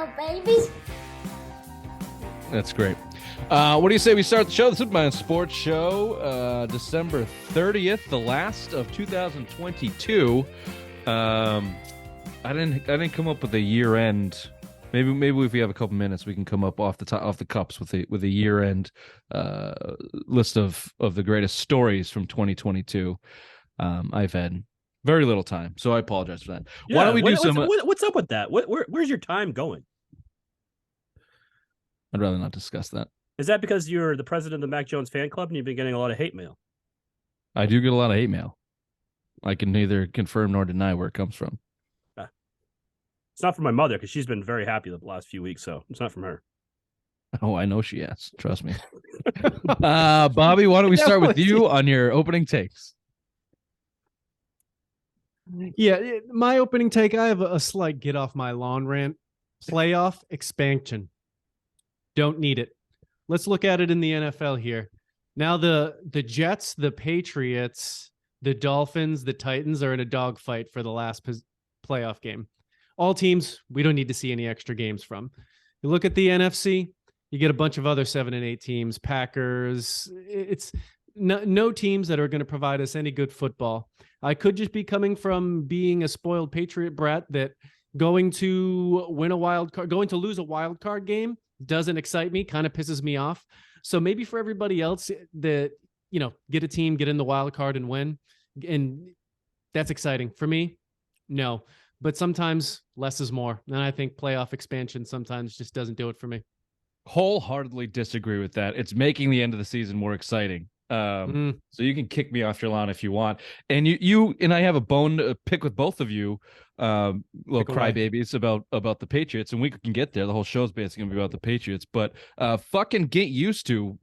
go, babies. That's great. What do you say we start the show? The Superman Sports Show, December 30th, the last of 2022. I didn't come up with a year end. Maybe if we have a couple minutes, we can come up off the cups with a year end list of the greatest stories from 2022. I've had very little time, so I apologize for that. Yeah, why don't we do some? What's up with that? Where's your time going? I'd rather not discuss that. Is that because you're the president of the Mac Jones fan club and you've been getting a lot of hate mail? I do get a lot of hate mail. I can neither confirm nor deny where it comes from. It's not from my mother because she's been very happy the last few weeks, so it's not from her. Oh, I know she has. Trust me. Bobby, why don't we start with you on your opening takes? Yeah, my opening take, I have a slight get off my lawn rant. Playoff expansion. Don't need it. Let's look at it in the NFL here. Now the Jets, the Patriots, the Dolphins, the Titans are in a dogfight for the last playoff game. All teams, we don't need to see any extra games from. You look at the NFC, you get a bunch of other 7 and 8 teams, Packers. It's no teams that are going to provide us any good football. I could just be coming from being a spoiled Patriot brat that going to lose a wild card game doesn't excite me, kind of pisses me off. So maybe for everybody else that, get a team, get in the wild card and win. And that's exciting. For me, no. But sometimes less is more. And I think playoff expansion sometimes just doesn't do it for me. Wholeheartedly disagree with that. It's making the end of the season more exciting. So you can kick me off your lawn if you want. And you and I have a bone to pick with both of you, little crybabies about the Patriots, and we can get there. The whole show's basically gonna be about the Patriots, but fucking get used to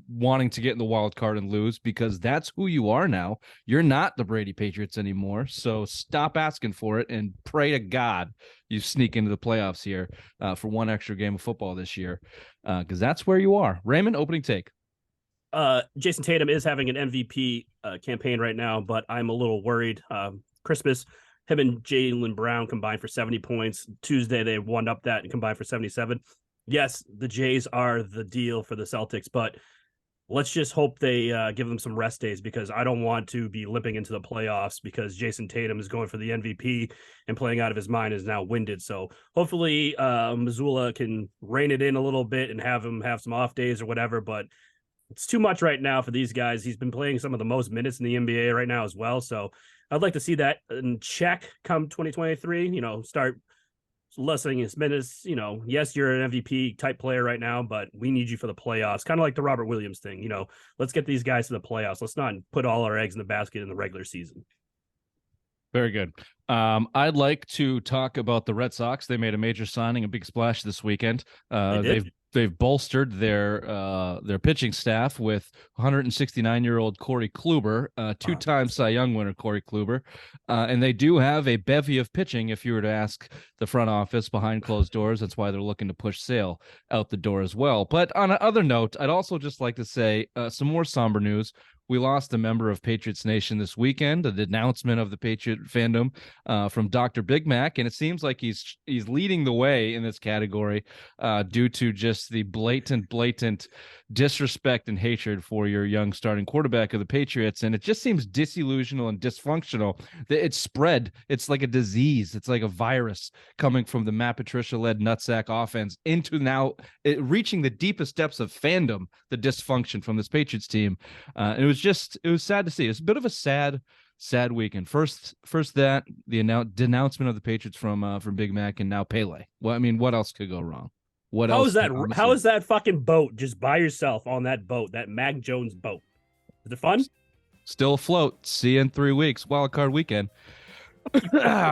wanting to get in the wild card and lose, because that's who you are now. You're not the Brady Patriots anymore. So stop asking for it and pray to God you sneak into the playoffs here for one extra game of football this year, because that's where you are. Raymond, opening take. Jayson Tatum is having an MVP campaign right now, but I'm a little worried. Christmas, him and Jaylen Brown combined for 70 points. Tuesday, they won up that and combined for 77. Yes, the Jays are the deal for the Celtics, but let's just hope they give them some rest days, because I don't want to be limping into the playoffs because Jayson Tatum is going for the MVP and playing out of his mind, is now winded. So hopefully Missoula can rein it in a little bit and have him have some off days or whatever, but it's too much right now for these guys. He's been playing some of the most minutes in the NBA right now as well. So I'd like to see that in check come 2023, start lessening his minutes. Yes, you're an MVP type player right now, but we need you for the playoffs. Kind of like the Robert Williams thing. Let's get these guys to the playoffs. Let's not put all our eggs in the basket in the regular season. Very good. I'd like to talk about the Red Sox. They made a major signing, a big splash this weekend. They've bolstered their pitching staff with 169-year-old Corey Kluber, two-time Cy Young winner Corey Kluber, and they do have a bevy of pitching. If you were to ask the front office behind closed doors, that's why they're looking to push Sale out the door as well. But on another note, I'd also just like to say some more somber news. We lost a member of Patriots Nation this weekend, a denouncement of the Patriot fandom from Dr. Big Mac, and it seems like he's leading the way in this category due to just the blatant disrespect and hatred for your young starting quarterback of the Patriots. And it just seems disillusional and dysfunctional. It's spread. It's like a disease. It's like a virus coming from the Matt Patricia-led nutsack offense into now reaching the deepest depths of fandom, the dysfunction from this Patriots team. And it was sad to see. It's a bit of a sad weekend. First that the denouncement of the Patriots from Big Mac, and now Pele. Well, I mean, what else could go wrong? How is that fucking boat just by yourself on that boat, that Mac Jones boat? Is it fun? Still afloat. See you in 3 weeks. Wild card weekend.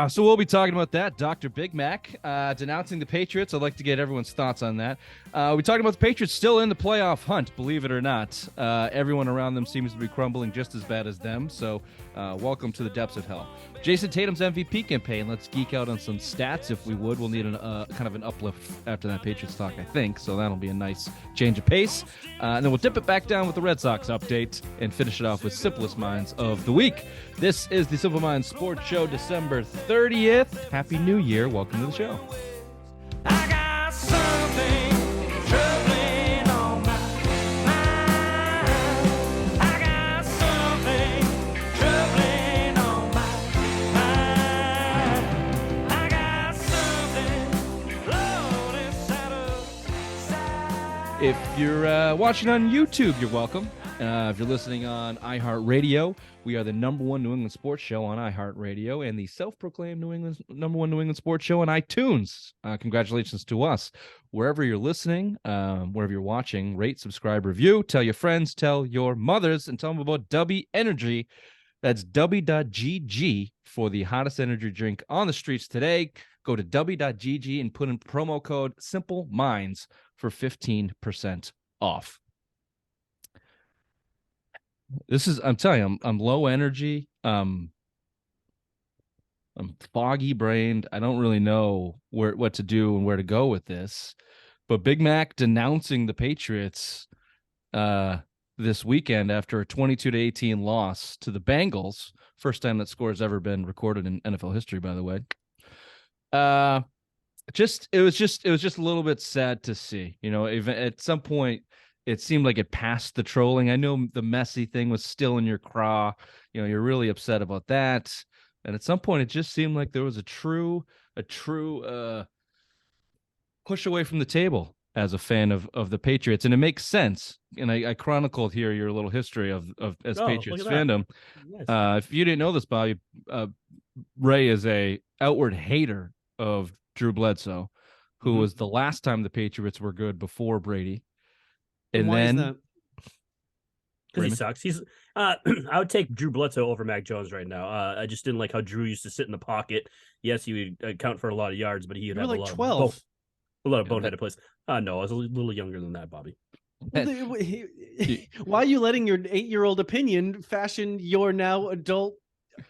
So we'll be talking about that. Dr. Big Mac denouncing the Patriots. I'd like to get everyone's thoughts on that. We're talking about the Patriots still in the playoff hunt, believe it or not. Everyone around them seems to be crumbling just as bad as them. So welcome to the depths of hell. Jayson Tatum's MVP campaign. Let's geek out on some stats if we would. We'll need kind of an uplift after that Patriots talk, I think. So that'll be a nice change of pace. And then we'll dip it back down with the Red Sox update and finish it off with Simplest Minds of the Week. This is the Simple Minds Sports Show, December 30th. Happy New Year. Welcome to the show. If you're watching on YouTube, you're welcome. If you're listening on iHeartRadio, we are the #1 New England sports show on iHeartRadio and the self-proclaimed #1 New England sports show on iTunes. Congratulations to us. Wherever you're listening, wherever you're watching, rate, subscribe, review, tell your friends, tell your mothers, and tell them about W Energy. That's W.GG for the hottest energy drink on the streets today. Go to W.GG and put in promo code Simple Minds for 15% off. I'm telling you, I'm low energy. I'm foggy brained. I don't really know what to do and where to go with this. But Big Mac denouncing the Patriots this weekend after a 22-18 loss to the Bengals. First time that score has ever been recorded in NFL history, by the way. It was just a little bit sad to see. You know, at some point it seemed like it passed the trolling. I know the messy thing was still in your craw. You know, you're really upset about that. And at some point it just seemed like there was a true push away from the table as a fan of the Patriots. And it makes sense. And I chronicled here your little history of Patriots fandom. Nice. If you didn't know this, Bobby, Ray is a outward hater of Drew Bledsoe, who was the last time the Patriots were good before Brady. And why then is that? Because he sucks. He's I would take Drew Bledsoe over Mac Jones right now. I just didn't like how Drew used to sit in the pocket. Yes, he would account for a lot of yards, but he would have like a lot 12. A lot of boneheaded plays. No, I was a little younger than that, Bobby. Why are you letting your 8-year-old opinion fashion your now adult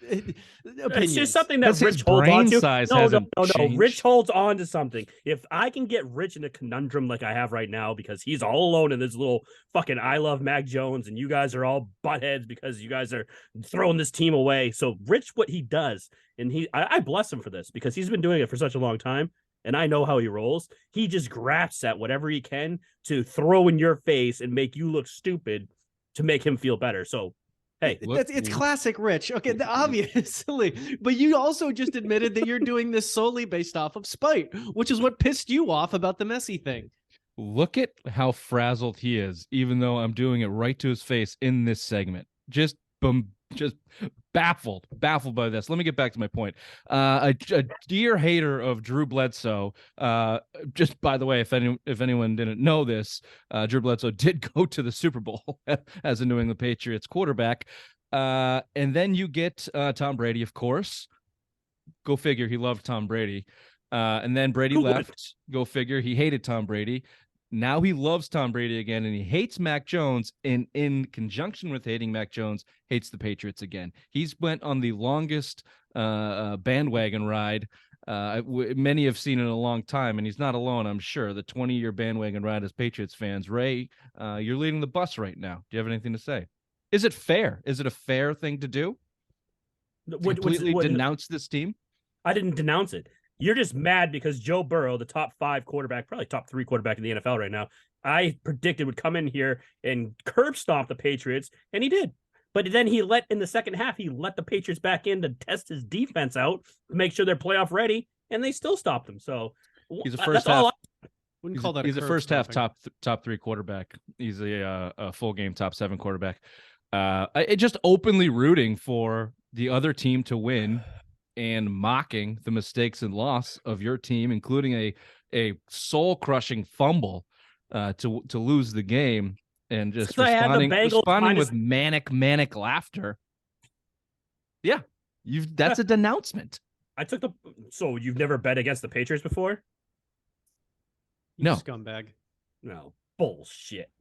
opinions? It's just something that Rich holds on to. No. Rich holds on to something. If I can get Rich in a conundrum like I have right now, because he's all alone in this little fucking I love Mac Jones, and you guys are all buttheads because you guys are throwing this team away. So Rich, what he does, and I bless him for this because he's been doing it for such a long time. And I know how he rolls. He just grasps at whatever he can to throw in your face and make you look stupid to make him feel better. So, hey. It's classic Rich. Okay, obviously. But you also just admitted that you're doing this solely based off of spite, which is what pissed you off about the Messi thing. Look at how frazzled he is, even though I'm doing it right to his face in this segment. Just baffled by this. Let me get back to my point. A dear hater of Drew Bledsoe. Just by the way, if anyone didn't know this, Drew Bledsoe did go to the Super Bowl as a New England Patriots quarterback. And then you get Tom Brady, of course. Go figure, he loved Tom Brady. And then Brady left. Go figure, he hated Tom Brady. Now he loves Tom Brady again, and he hates Mac Jones, and in conjunction with hating Mac Jones, hates the Patriots again. He's went on the longest bandwagon ride many have seen in a long time, and he's not alone, I'm sure. The 20-year bandwagon ride as Patriots fans. Ray, you're leading the bus right now. Do you have anything to say? Is it fair? Is it a fair thing to do? Completely denounce this team? I didn't denounce it. You're just mad because Joe Burrow, the top 5 quarterback, probably top 3 quarterback in the NFL right now, I predicted would come in here and curb stomp the Patriots, and he did. But then in the second half, he let the Patriots back in to test his defense out to make sure they're playoff ready, and they still stopped him. So he's a first half. Wouldn't call that. He's a first half top 3 quarterback. He's a full game top 7 quarterback. Just openly rooting for the other team to win and mocking the mistakes and loss of your team, including a soul-crushing fumble to lose the game, and just responding with manic laughter. Yeah, that's a denouncement. So you've never bet against the Patriots before? No, scumbag. No bullshit.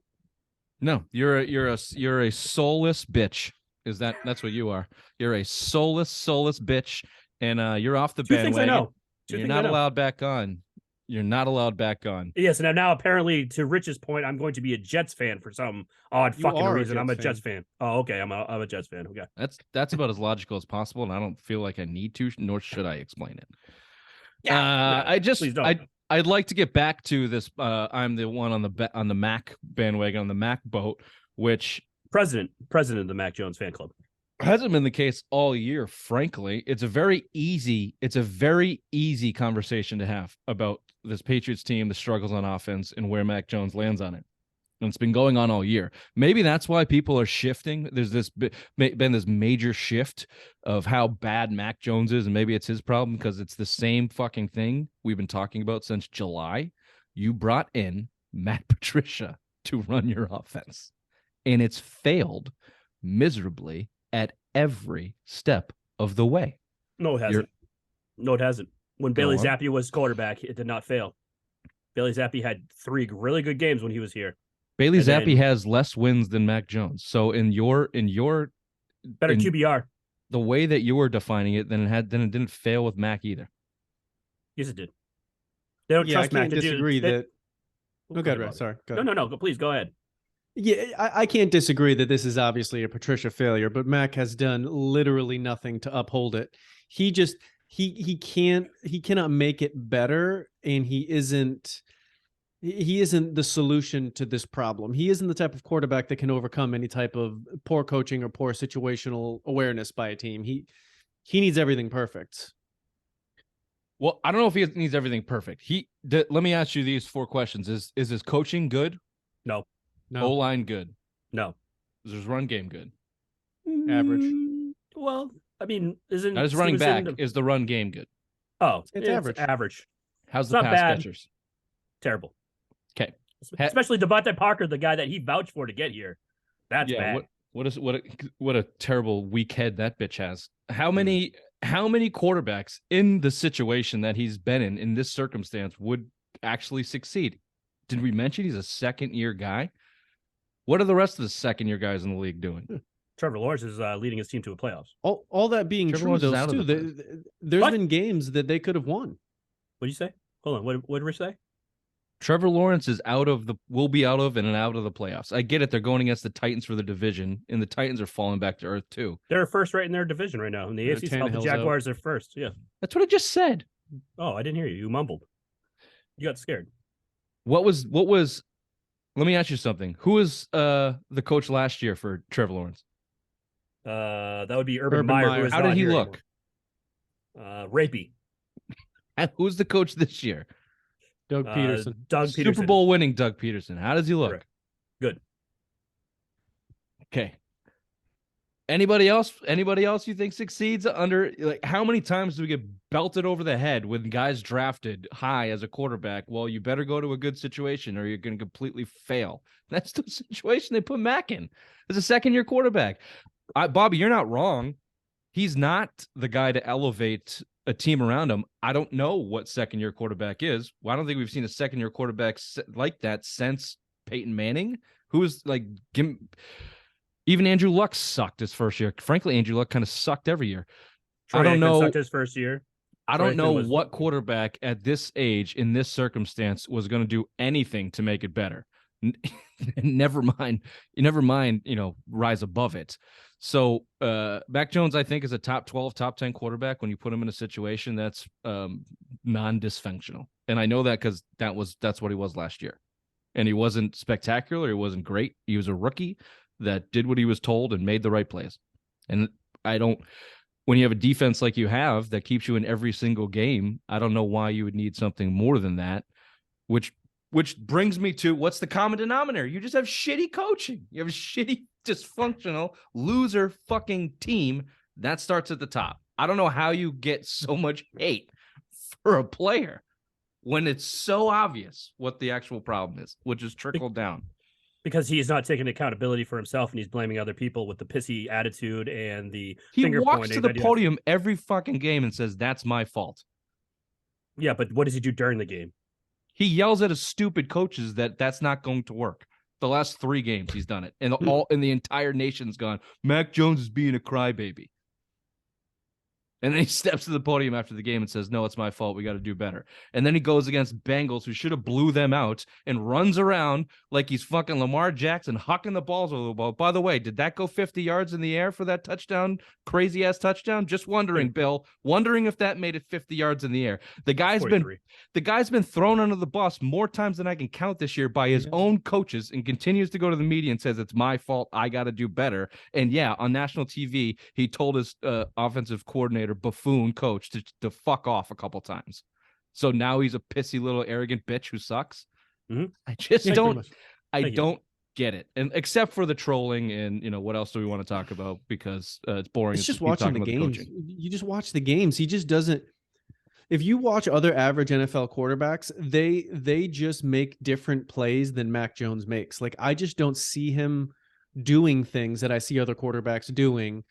No, you're a soulless bitch. That's what you are? You're a soulless bitch. And you're off the bandwagon. You're not allowed back on. You're not allowed back on. Yes, and now apparently, to Rich's point, I'm going to be a Jets fan for some odd fucking reason. I'm a Jets fan. Oh, okay. I'm a Jets fan. Okay. That's about as logical as possible, and I don't feel like I need to, nor should I explain it. Yeah. I'd like to get back to this. I'm the one on the Mac bandwagon, on the Mac boat, which president of the Mac Jones fan club. Hasn't been the case all year, frankly. It's a very easy conversation to have about this Patriots team, the struggles on offense, and where Mac Jones lands on it. And it's been going on all year. Maybe that's why people are shifting. There's been this major shift of how bad Mac Jones is, and maybe it's his problem because it's the same fucking thing we've been talking about since July. You brought in Matt Patricia to run your offense, and it's failed miserably at every step of the way. No, it hasn't. No, it hasn't. When Bailey Zappi was quarterback, it did not fail. Bailey Zappi had 3 really good games when he was here. Bailey Zappi has less wins than Mac Jones. So in your better QBR, the way that you were defining it, then it didn't fail with Mac either. Yes, it did. They don't trust Mac to disagree do that. No, go ahead. Sorry. Go ahead. No. Please go ahead. Yeah, I can't disagree that this is obviously a Patricia failure, but Mac has done literally nothing to uphold it. He cannot make it better, and he isn't the solution to this problem. He isn't the type of quarterback that can overcome any type of poor coaching or poor situational awareness by a team. He needs everything perfect. Well, I don't know if he needs everything perfect. Let me ask you these 4 questions. Is his coaching good? No. O-line good? No. Is his run game good? Average. Well, I mean, isn't not his running back? Is the run game good? Oh, it's average. Average. How's the pass catchers? Terrible. Okay. Especially Devontae Parker, the guy that he vouched for to get here. That's bad. What a terrible weak head that bitch has. How many quarterbacks in the situation that he's been in this circumstance would actually succeed? Did we mention he's a second-year guy? What are the rest of the second-year guys in the league doing? Trevor Lawrence is leading his team to a playoffs. All that being Trevor true, though, Stu, there's been games that they could have won. What did you say? Hold on. What did Rich say? Trevor Lawrence is will be out of and out of the playoffs. I get it. They're going against the Titans for the division, and the Titans are falling back to earth, too. They're first right in their division right now. In the AFC South, the Jaguars are first. Yeah. That's what I just said. Oh, I didn't hear you. You mumbled. You got scared. What was let me ask you something. Who was the coach last year for Trevor Lawrence? That would be Urban Meyer. How did he look? Rapey. Who's the coach this year? Doug Peterson. Super Bowl winning Doug Peterson. How does he look? Correct. Good. Okay. Anybody else you think succeeds under, like, how many times do we get belted over the head with guys drafted high as a quarterback? Well, you better go to a good situation or you're going to completely fail. That's the situation they put Mac in as a second-year quarterback. Bobby, you're not wrong. He's not the guy to elevate a team around him. I don't know what second-year quarterback is. Well, I don't think we've seen a second-year quarterback like that since Peyton Manning, who was like, even Andrew Luck sucked his first year. Frankly, Andrew Luck kind of sucked every year. I don't know. Sucked his first year. I don't know what quarterback at this age in this circumstance was going to do anything to make it better. Never mind, rise above it. So Mac Jones, I think, is a top 12, top 10 quarterback when you put him in a situation that's non-dysfunctional. And I know that because that's what he was last year. And he wasn't spectacular. He wasn't great. He was a rookie that did what he was told and made the right plays. And when you have a defense like you have that keeps you in every single game, I don't know why you would need something more than that, which brings me to what's the common denominator? You just have shitty coaching. You have a shitty, dysfunctional, loser fucking team. That starts at the top. I don't know how you get so much hate for a player when it's so obvious what the actual problem is, which is trickled down. Because he is not taking accountability for himself and he's blaming other people with the pissy attitude and the finger pointing. He walks to the podium every fucking game and says, "That's my fault." Yeah, but what does he do during the game? He yells at his stupid coaches that's not going to work. The last 3 games he's done it. And the entire nation's gone, Mac Jones is being a crybaby. And then he steps to the podium after the game and says, "No, it's my fault. We got to do better." And then he goes against Bengals, who should have blew them out, and runs around like he's fucking Lamar Jackson, hucking the balls over the ball. By the way, did that go 50 yards in the air for that touchdown? Crazy-ass touchdown? Just wondering, Bill. Wondering if that made it 50 yards in the air. The guy's been thrown under the bus more times than I can count this year by his own coaches and continues to go to the media and says, "It's my fault. I got to do better." And yeah, on national TV, he told his offensive coordinator, buffoon coach, to fuck off a couple times. So now he's a pissy little arrogant bitch who sucks. Mm-hmm. I just don't get it. And except for the trolling and, what else do we want to talk about? Because it's boring. It's just watching the games. You just watch the games. He just doesn't. If you watch other average NFL quarterbacks, they just make different plays than Mac Jones makes. Like, I just don't see him doing things that I see other quarterbacks doing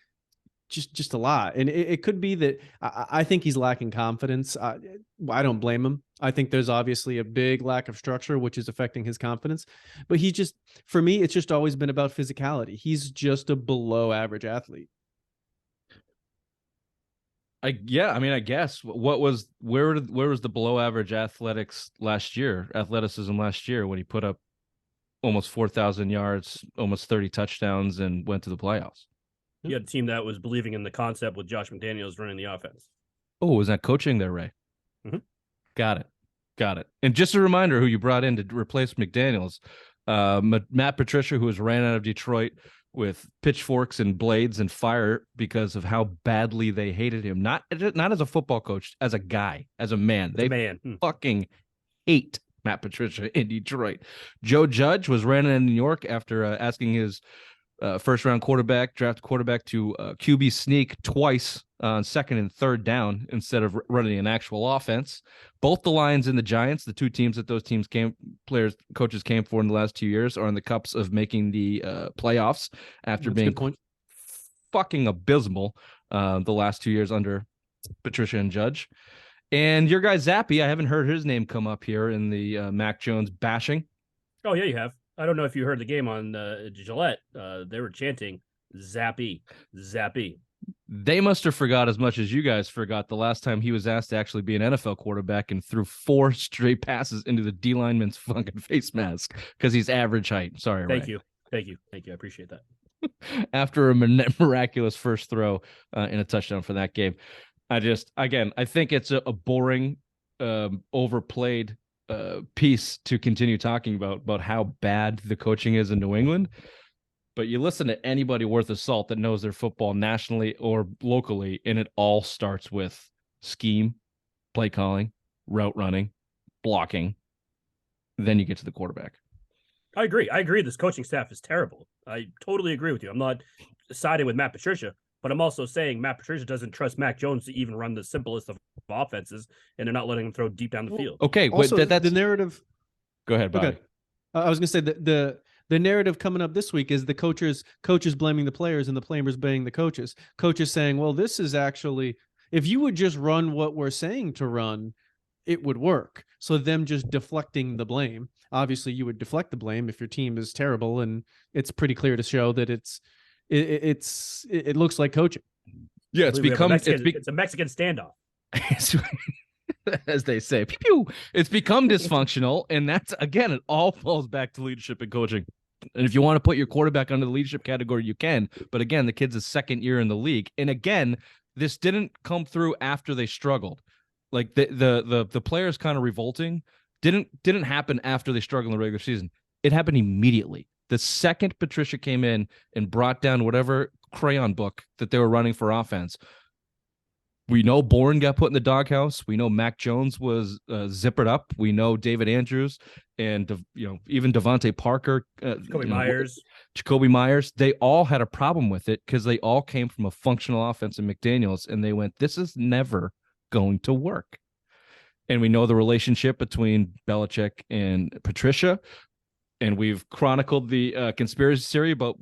just a lot. And it could be that I think he's lacking confidence. I don't blame him. I think there's obviously a big lack of structure, which is affecting his confidence. But for me, it's just always been about physicality. He's just a below average athlete. I guess where was the below average athleticism last year when he put up almost 4,000 yards, almost 30 touchdowns, and went to the playoffs? You had a team that was believing in the concept with Josh McDaniels running the offense. Oh, was that coaching there, Ray? Mm-hmm. Got it. And just a reminder who you brought in to replace McDaniels, Matt Patricia, who was ran out of Detroit with pitchforks and blades and fire because of how badly they hated him. Not as a football coach, as a guy, as a man. Fucking hate Matt Patricia in Detroit. Joe Judge was ran in New York after asking his first-round draft quarterback to QB sneak twice on second and third down instead of running an actual offense. Both the Lions and the Giants, the two teams that those teams coaches came for in the last 2 years, are on the cups of making the playoffs after being fucking abysmal the last 2 years under Patricia and Judge. And your guy Zappy, I haven't heard his name come up here in the Mac Jones bashing. Oh, yeah, you have. I don't know if you heard the game on Gillette. They were chanting, Zappy, Zappy. They must have forgot as much as you guys forgot the last time he was asked to actually be an NFL quarterback and threw 4 straight passes into the D lineman's fucking face mask because he's average height. Sorry, Thank Ray. you. I appreciate that. After a miraculous first throw in a touchdown for that game. I think it's a boring, overplayed piece to continue talking about how bad the coaching is in New England. But you listen to anybody worth of salt that knows their football nationally or locally, and it all starts with scheme, play calling, route running, blocking. Then you get to the quarterback. I agree. This coaching staff is terrible. I totally agree with you. I'm not siding with Matt Patricia, but I'm also saying Matt Patricia doesn't trust Mac Jones to even run the simplest of offenses, and they're not letting him throw deep down the field. Okay, also, that's the narrative. Go ahead, Bobby. Okay. I was going to say that the narrative coming up this week is the coaches blaming the players and the players blaming the coaches. Coaches saying, well, this is actually, if you would just run what we're saying to run, it would work. So them just deflecting the blame. Obviously, you would deflect the blame if your team is terrible, and it's pretty clear to show that it looks like coaching. Yeah, it's a Mexican standoff. As they say, pew, pew. It's become dysfunctional, and that's, again, it all falls back to leadership and coaching. And if you want to put your quarterback under the leadership category, you can. But again, the kid's his second year in the league, and again, this didn't come through after they struggled. Like the players kind of revolting didn't happen after they struggled in the regular season. It happened immediately. The second Patricia came in and brought down whatever crayon book that they were running for offense. We know Bourne got put in the doghouse. We know Mac Jones was zippered up. We know David Andrews and even Devontae Parker, Jacoby Myers. They all had a problem with it because they all came from a functional offense in McDaniels, and they went, "This is never going to work." And we know the relationship between Belichick and Patricia. And we've chronicled the conspiracy theory about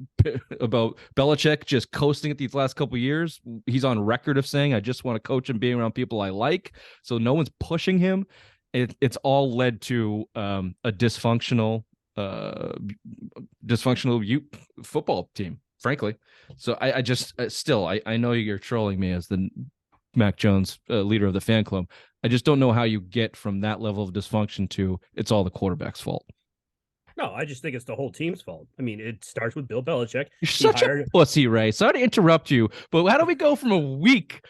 Belichick just coasting it these last couple of years. He's on record of saying, "I just want to coach and be around people I like." So no one's pushing him. It's all led to a dysfunctional football team, frankly. So I just I know you're trolling me as the Mac Jones leader of the fan club. I just don't know how you get from that level of dysfunction to it's all the quarterback's fault. No, I just think it's the whole team's fault. I mean, it starts with Bill Belichick. You're such a pussy, Ray. Sorry to interrupt you, but how do we go from a week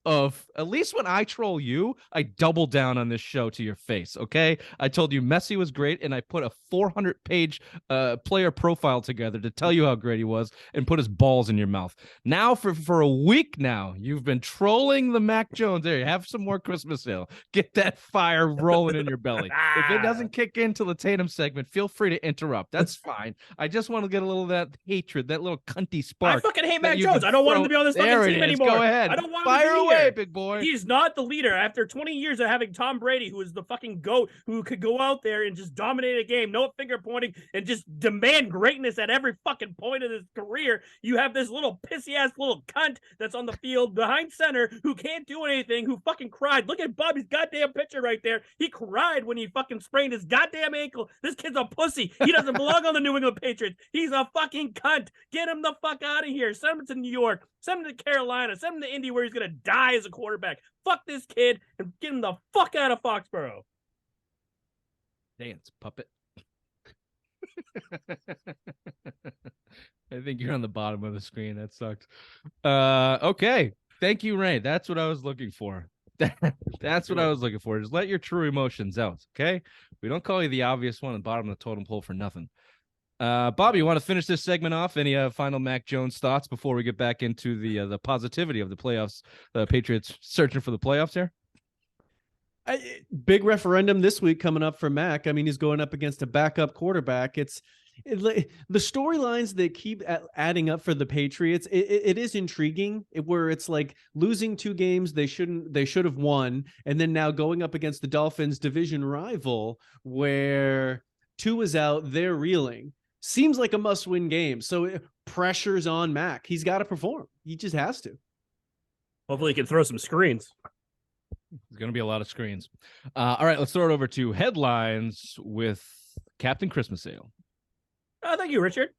of, at least when I troll you, I double down on this show to your face, okay? I told you Messi was great, and I put a 400-page player profile together to tell you how great he was and put his balls in your mouth. Now, for a week now, you've been trolling the Mac Jones. There, you have some more Christmas ale. Get that fire rolling in your belly. If it doesn't kick in till the Tatum segment, feel free to interrupt. That's fine. I just want to get a little of that hatred, that little cunty spark. I fucking hate Mac Jones. I don't want him to be on this fucking team anymore. Go ahead. I don't want Fire him to be away, here. big boy. He's not the leader. After 20 years of having Tom Brady, who is the fucking GOAT, who could go out there and just dominate a game, no finger pointing, and just demand greatness at every fucking point of his career, you have this little pissy-ass little cunt that's on the field behind center who can't do anything, who fucking cried. Look at Bobby's goddamn picture right there. He cried when he fucking sprained his goddamn ankle. This kid's a pussy. He doesn't belong on the New England Patriots. He's a fucking cunt. Get him the fuck out of here. Send him to New York. Send him to Carolina. Send him to Indy where he's going to die as a quarterback. Fuck this kid and get him the fuck out of Foxborough. Dance, puppet. I think you're on the bottom of the screen. That sucks. Okay. Thank you, Ray. That's what I was looking for. That's what I was looking for. Just let your true emotions out, okay? We don't call you the obvious one at the bottom of the totem pole for nothing. Bobby, you want to finish this segment off? Any final Mac Jones thoughts before we get back into the positivity of the playoffs? The Patriots searching for the playoffs here? Big referendum this week coming up for Mac. I mean, he's going up against a backup quarterback. The storylines that keep adding up for the Patriots, it is intriguing, where it's like losing 2 games they should have won, and then now going up against the Dolphins, division rival, where 2 is out, they're reeling. Seems like a must-win game. So pressure's on Mac. He's got to perform. He just has to. Hopefully he can throw some screens. There's going to be a lot of screens. All right, let's throw it over to headlines with Captain Christmas Ale. Thank you, Richard.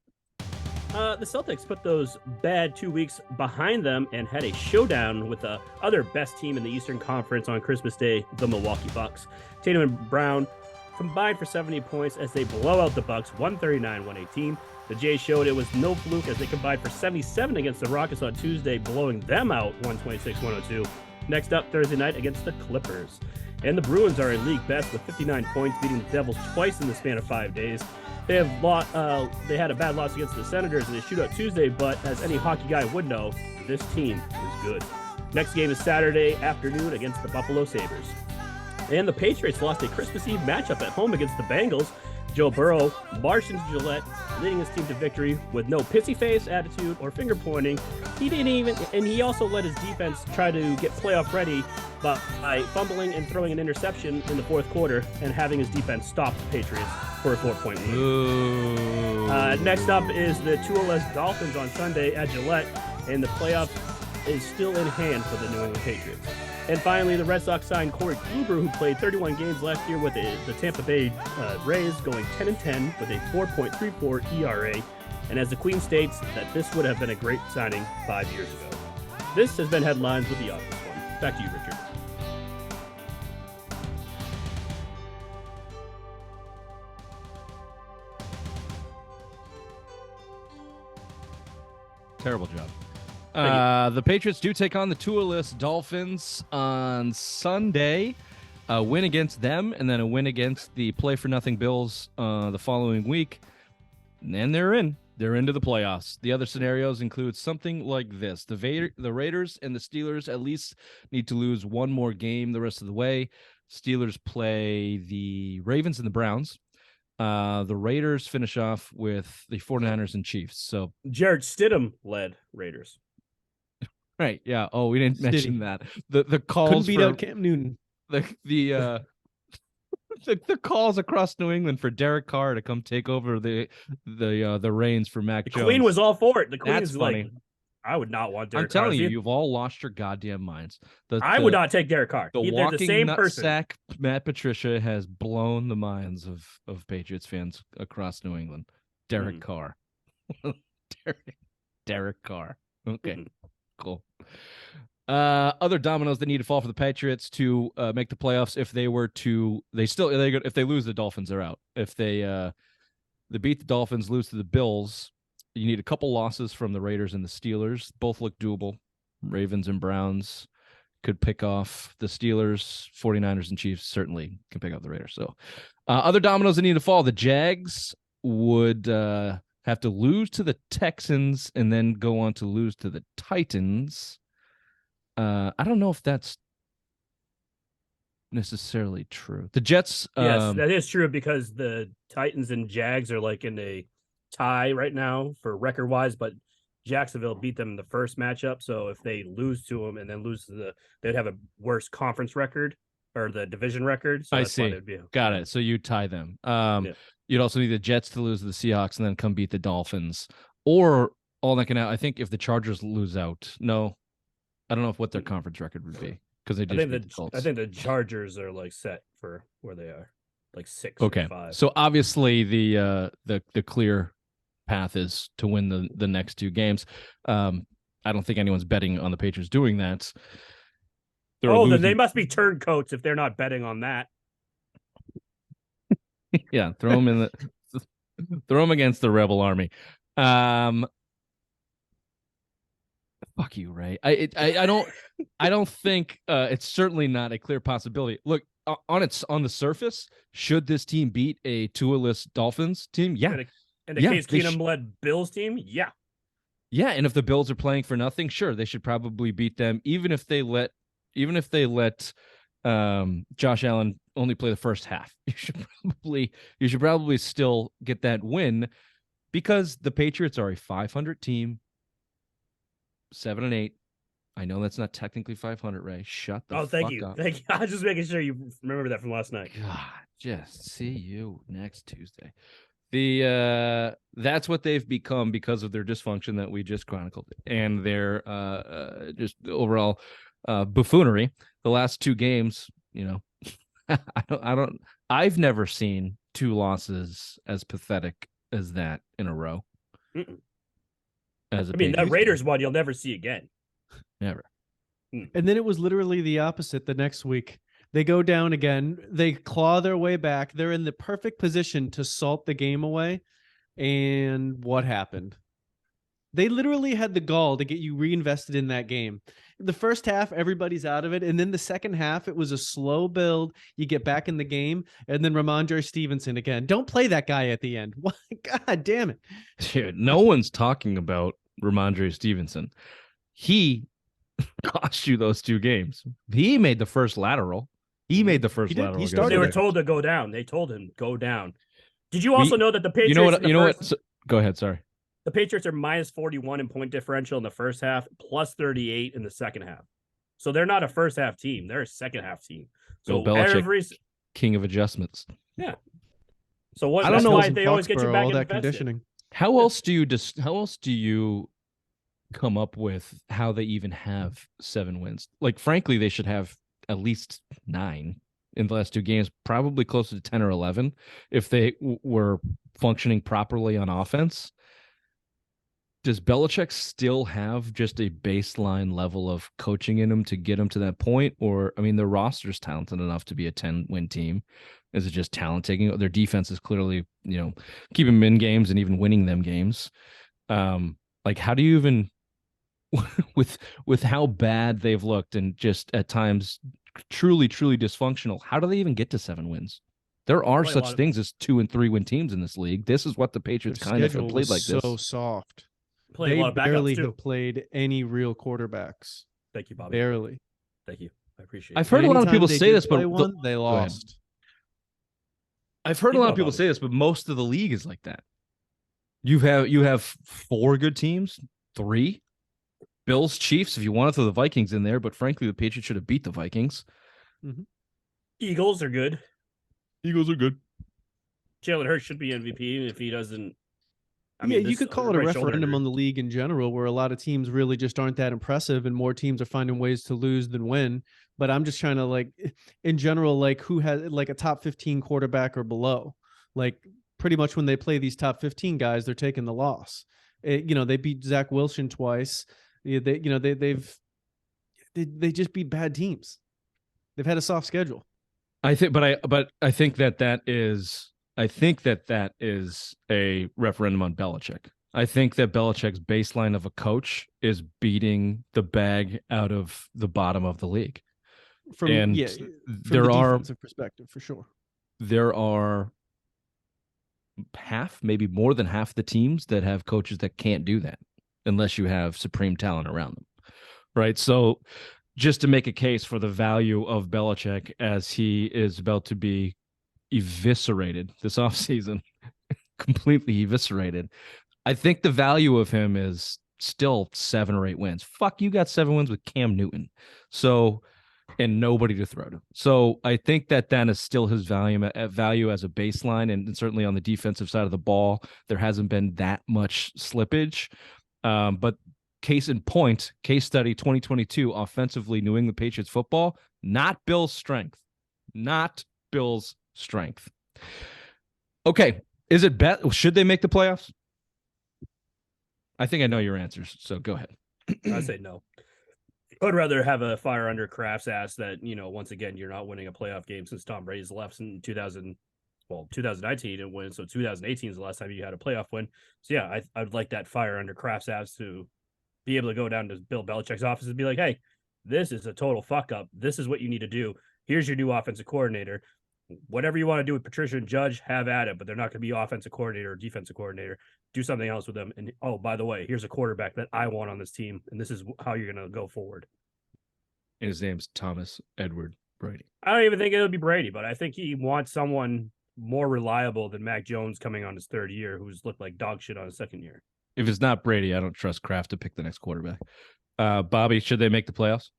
The Celtics put those bad 2 weeks behind them and had a showdown with the other best team in the Eastern Conference on Christmas Day, the Milwaukee Bucks. Tatum and Brown combined for 70 points as they blow out the Bucks 139-118. The Jays showed it was no fluke as they combined for 77 against the Rockets on Tuesday, blowing them out 126-102. Next up, Thursday night against the Clippers. And the Bruins are in league best with 59 points, beating the Devils twice in the span of 5 days. They had a bad loss against the Senators in a shootout Tuesday, but as any hockey guy would know, this team is good. Next game is Saturday afternoon against the Buffalo Sabres. And the Patriots lost a Christmas Eve matchup at home against the Bengals. Joe Burrow marched into Gillette, leading his team to victory with no pissy face attitude or finger pointing. He also let his defense try to get playoff ready by fumbling and throwing an interception in the fourth quarter and having his defense stop the Patriots for a 4-point lead. Next up is the 2-less Dolphins on Sunday at Gillette, and the playoff is still in hand for the New England Patriots. And finally, the Red Sox signed Corey Kluber, who played 31 games last year with the Tampa Bay Rays, going 10-10 with a 4.34 ERA. And as the Queen states, that this would have been a great signing 5 years ago. This has been Headlines with the Obvious One. Back to you, Richard. Terrible job. The Patriots do take on the 2-less Dolphins on Sunday. A win against them, and then a win against the play-for-nothing Bills the following week. And they're in. They're into the playoffs. The other scenarios include something like this. The Raiders and the Steelers at least need to lose one more game the rest of the way. Steelers play the Ravens and the Browns. The Raiders finish off with the 49ers and Chiefs. So Jared Stidham led Raiders. Right. Yeah. Oh, we didn't mention that. The calls couldn't beat out Cam Newton. The calls across New England for Derek Carr to come take over the reins for Mac Jones. The Queen was all for it. The Queen That's is funny. like, I would not want Derek I'm Carr. telling you, you've all lost your goddamn minds. I would not take Derek Carr. The They're walking the same person. nutsack Matt Patricia has blown the minds of Patriots fans across New England. Derek Carr. Derek Carr. Okay. Cool. Other dominoes that need to fall for the Patriots to make the playoffs. If they lose, the Dolphins are out. If they beat the Dolphins, lose to the Bills, you need a couple losses from the Raiders and the Steelers. Both look doable. Ravens and Browns could pick off the Steelers, 49ers, and Chiefs certainly can pick off the Raiders. So other dominoes that need to fall. The Jags would have to lose to the Texans and then go on to lose to the Titans. I don't know if that's necessarily true. The Jets. Yes, that is true because the Titans and Jags are like in a tie right now for record wise, but Jacksonville beat them in the first matchup. So if they lose to them and then lose to they'd have a worse conference record or the division record. So I that's see. Got it. So you tie them. You'd also need the Jets to lose to the Seahawks and then come beat the Dolphins. Or all that can happen. I think if the Chargers lose out, no, I don't know what their conference record would be because they just beat the Colts. I think the Chargers are like set for where they are, like 6 okay. or 5. So obviously the clear path is to win the next 2 games. I don't think anyone's betting on the Patriots doing that. Then they must be turncoats if they're not betting on that. Yeah, throw them against the rebel army. Fuck you, Ray. I don't think it's certainly not a clear possibility. Look, on the surface, should this team beat a Tua-less Dolphins team? Yeah. In the case Keenum-led Bills team, yeah. Yeah, and if the Bills are playing for nothing, sure, they should probably beat them, even if they let Josh Allen only play the first half. You should probably still get that win because the Patriots are a 500 team, 7-8. I know that's not technically 500, Ray. Shut the fuck up. Thank you. I was just making sure you remember that from last night. God, just see you next Tuesday. That's what they've become because of their dysfunction that we just chronicled and their just overall buffoonery. The last 2 games, I've never seen 2 losses as pathetic as that in a row. That Raiders one you'll never see again. Never. And then it was literally the opposite the next week. They go down again. They claw their way back. They're in the perfect position to salt the game away. And what happened? They literally had the gall to get you reinvested in that game. The first half, everybody's out of it. And then the second half, it was a slow build. You get back in the game. And then Ramondre Stevenson again. Don't play that guy at the end. What? God damn it. Dude, no one's talking about Ramondre Stevenson. He cost you those 2 games. He made the first lateral. He lateral. They were told to go down. They told him, go down. Did you also know that the Patriots... You know what? Go ahead, sorry. The Patriots are minus 41 in point differential in the first half, plus 38 in the second half. So they're not a first half team. They're a second half team. So Belichick, king of adjustments. Yeah. So what? I don't know why they always get you back in that conditioning. How else do you come up with how they even have 7 wins? Like, frankly, they should have at least 9 in the last 2 games, probably closer to 10 or 11 if they were functioning properly on offense. Does Belichick still have just a baseline level of coaching in him to get him to that point? Or, their roster's talented enough to be a 10-win team. Is it just talent taking? Their defense is clearly, keeping them in games and even winning them games. How do you even, with how bad they've looked and just at times truly, truly dysfunctional, how do they even get to 7 wins? There are such things as 2 and 3 win teams in this league. This is what the Patriots kind of have played like this. So soft. They barely have played any real quarterbacks. Thank you, Bobby. Barely. Thank you. I appreciate it. I've heard a lot of people say this, but they lost. I've heard a lot of people say this, but most of the league is like that. You have 4 good teams, 3. Bills, Chiefs, if you want to throw the Vikings in there, but frankly, the Patriots should have beat the Vikings. Mm-hmm. Eagles are good. Jalen Hurts should be MVP if he doesn't. You could call it a referendum on the league in general, where a lot of teams really just aren't that impressive, and more teams are finding ways to lose than win. But I'm just trying to in general, who has a top 15 quarterback or below. Pretty much when they play these top 15 guys, they're taking the loss. They beat Zach Wilson twice. They just beat bad teams. They've had a soft schedule. I think that is a referendum on Belichick. I think that Belichick's baseline of a coach is beating the bag out of the bottom of the league. From And from the defensive perspective, for sure. There are half, maybe more than half the teams that have coaches that can't do that unless you have supreme talent around them. Right. So just to make a case for the value of Belichick as he is about to be eviscerated this offseason, completely eviscerated, I think the value of him is still 7 or 8 wins. Fuck, you got 7 wins with Cam Newton. So, and nobody to throw to. So I think that then is still his value as a baseline. And certainly on the defensive side of the ball, there hasn't been that much slippage. But case in point, case study 2022, offensively, New England Patriots football, not Bill's strength. Not Bill's strength. Okay. Is it should they make the playoffs? I think I know your answers, so go ahead. I say no. I'd rather have a fire under Kraft's ass that, once again, you're not winning a playoff game since Tom Brady's left in 2019 you didn't win, so 2018 is the last time you had a playoff win. So yeah, I'd like that fire under Kraft's ass to be able to go down to Bill Belichick's office and be like, hey, this is a total fuck up. This is what you need to do. Here's your new offensive coordinator. Whatever you want to do with Patricia and Judge, have at it, but they're not going to be offensive coordinator or defensive coordinator. Do something else with them. And oh, by the way, here's a quarterback that I want on this team, and this is how you're going to go forward. And his name's Thomas Edward Brady. I don't even think it'll be Brady, but I think he wants someone more reliable than Mac Jones coming on his 3rd year, who's looked like dog shit on his 2nd year. If it's not Brady, I don't trust Kraft to pick the next quarterback. Bobby, should they make the playoffs?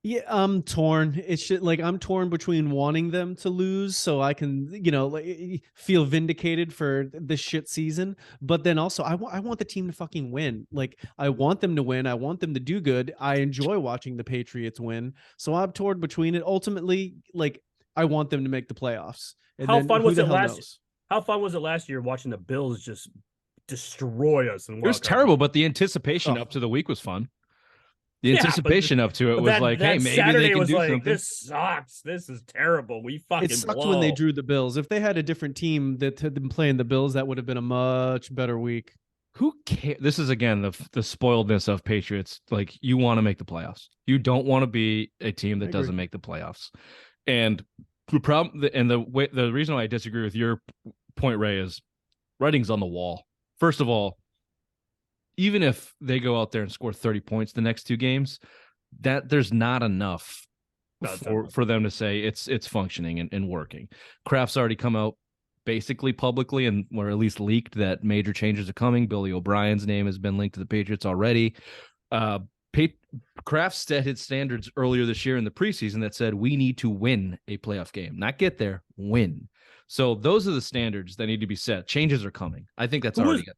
Yeah, I'm torn. It's just, I'm torn between wanting them to lose so I can, feel vindicated for this shit season. But then also I want the team to fucking win. I want them to win. I want them to do good. I enjoy watching the Patriots win. So I'm torn between it. Ultimately, I want them to make the playoffs. And How fun was it last year watching the Bills just destroy us? It was terrible, but the anticipation up to the week was fun. The anticipation up to it was hey, maybe Saturday they can do something. This sucks. This is terrible. We fucking It sucked when they drew the Bills. If they had a different team that had been playing the Bills, that would have been a much better week. Who cares? This is, again, the spoiledness of Patriots. You want to make the playoffs. You don't want to be a team that doesn't make the playoffs. And the problem, and the reason why I disagree with your point, Ray, is writing's on the wall. First of all, even if they go out there and score 30 points the next 2 games, that there's not enough for them to say it's functioning and working. Kraft's already come out basically publicly or at least leaked that major changes are coming. Billy O'Brien's name has been linked to the Patriots already. Kraft set his standards earlier this year in the preseason that said we need to win a playoff game, not get there, win. So those are the standards that need to be set. Changes are coming. I think that's already good.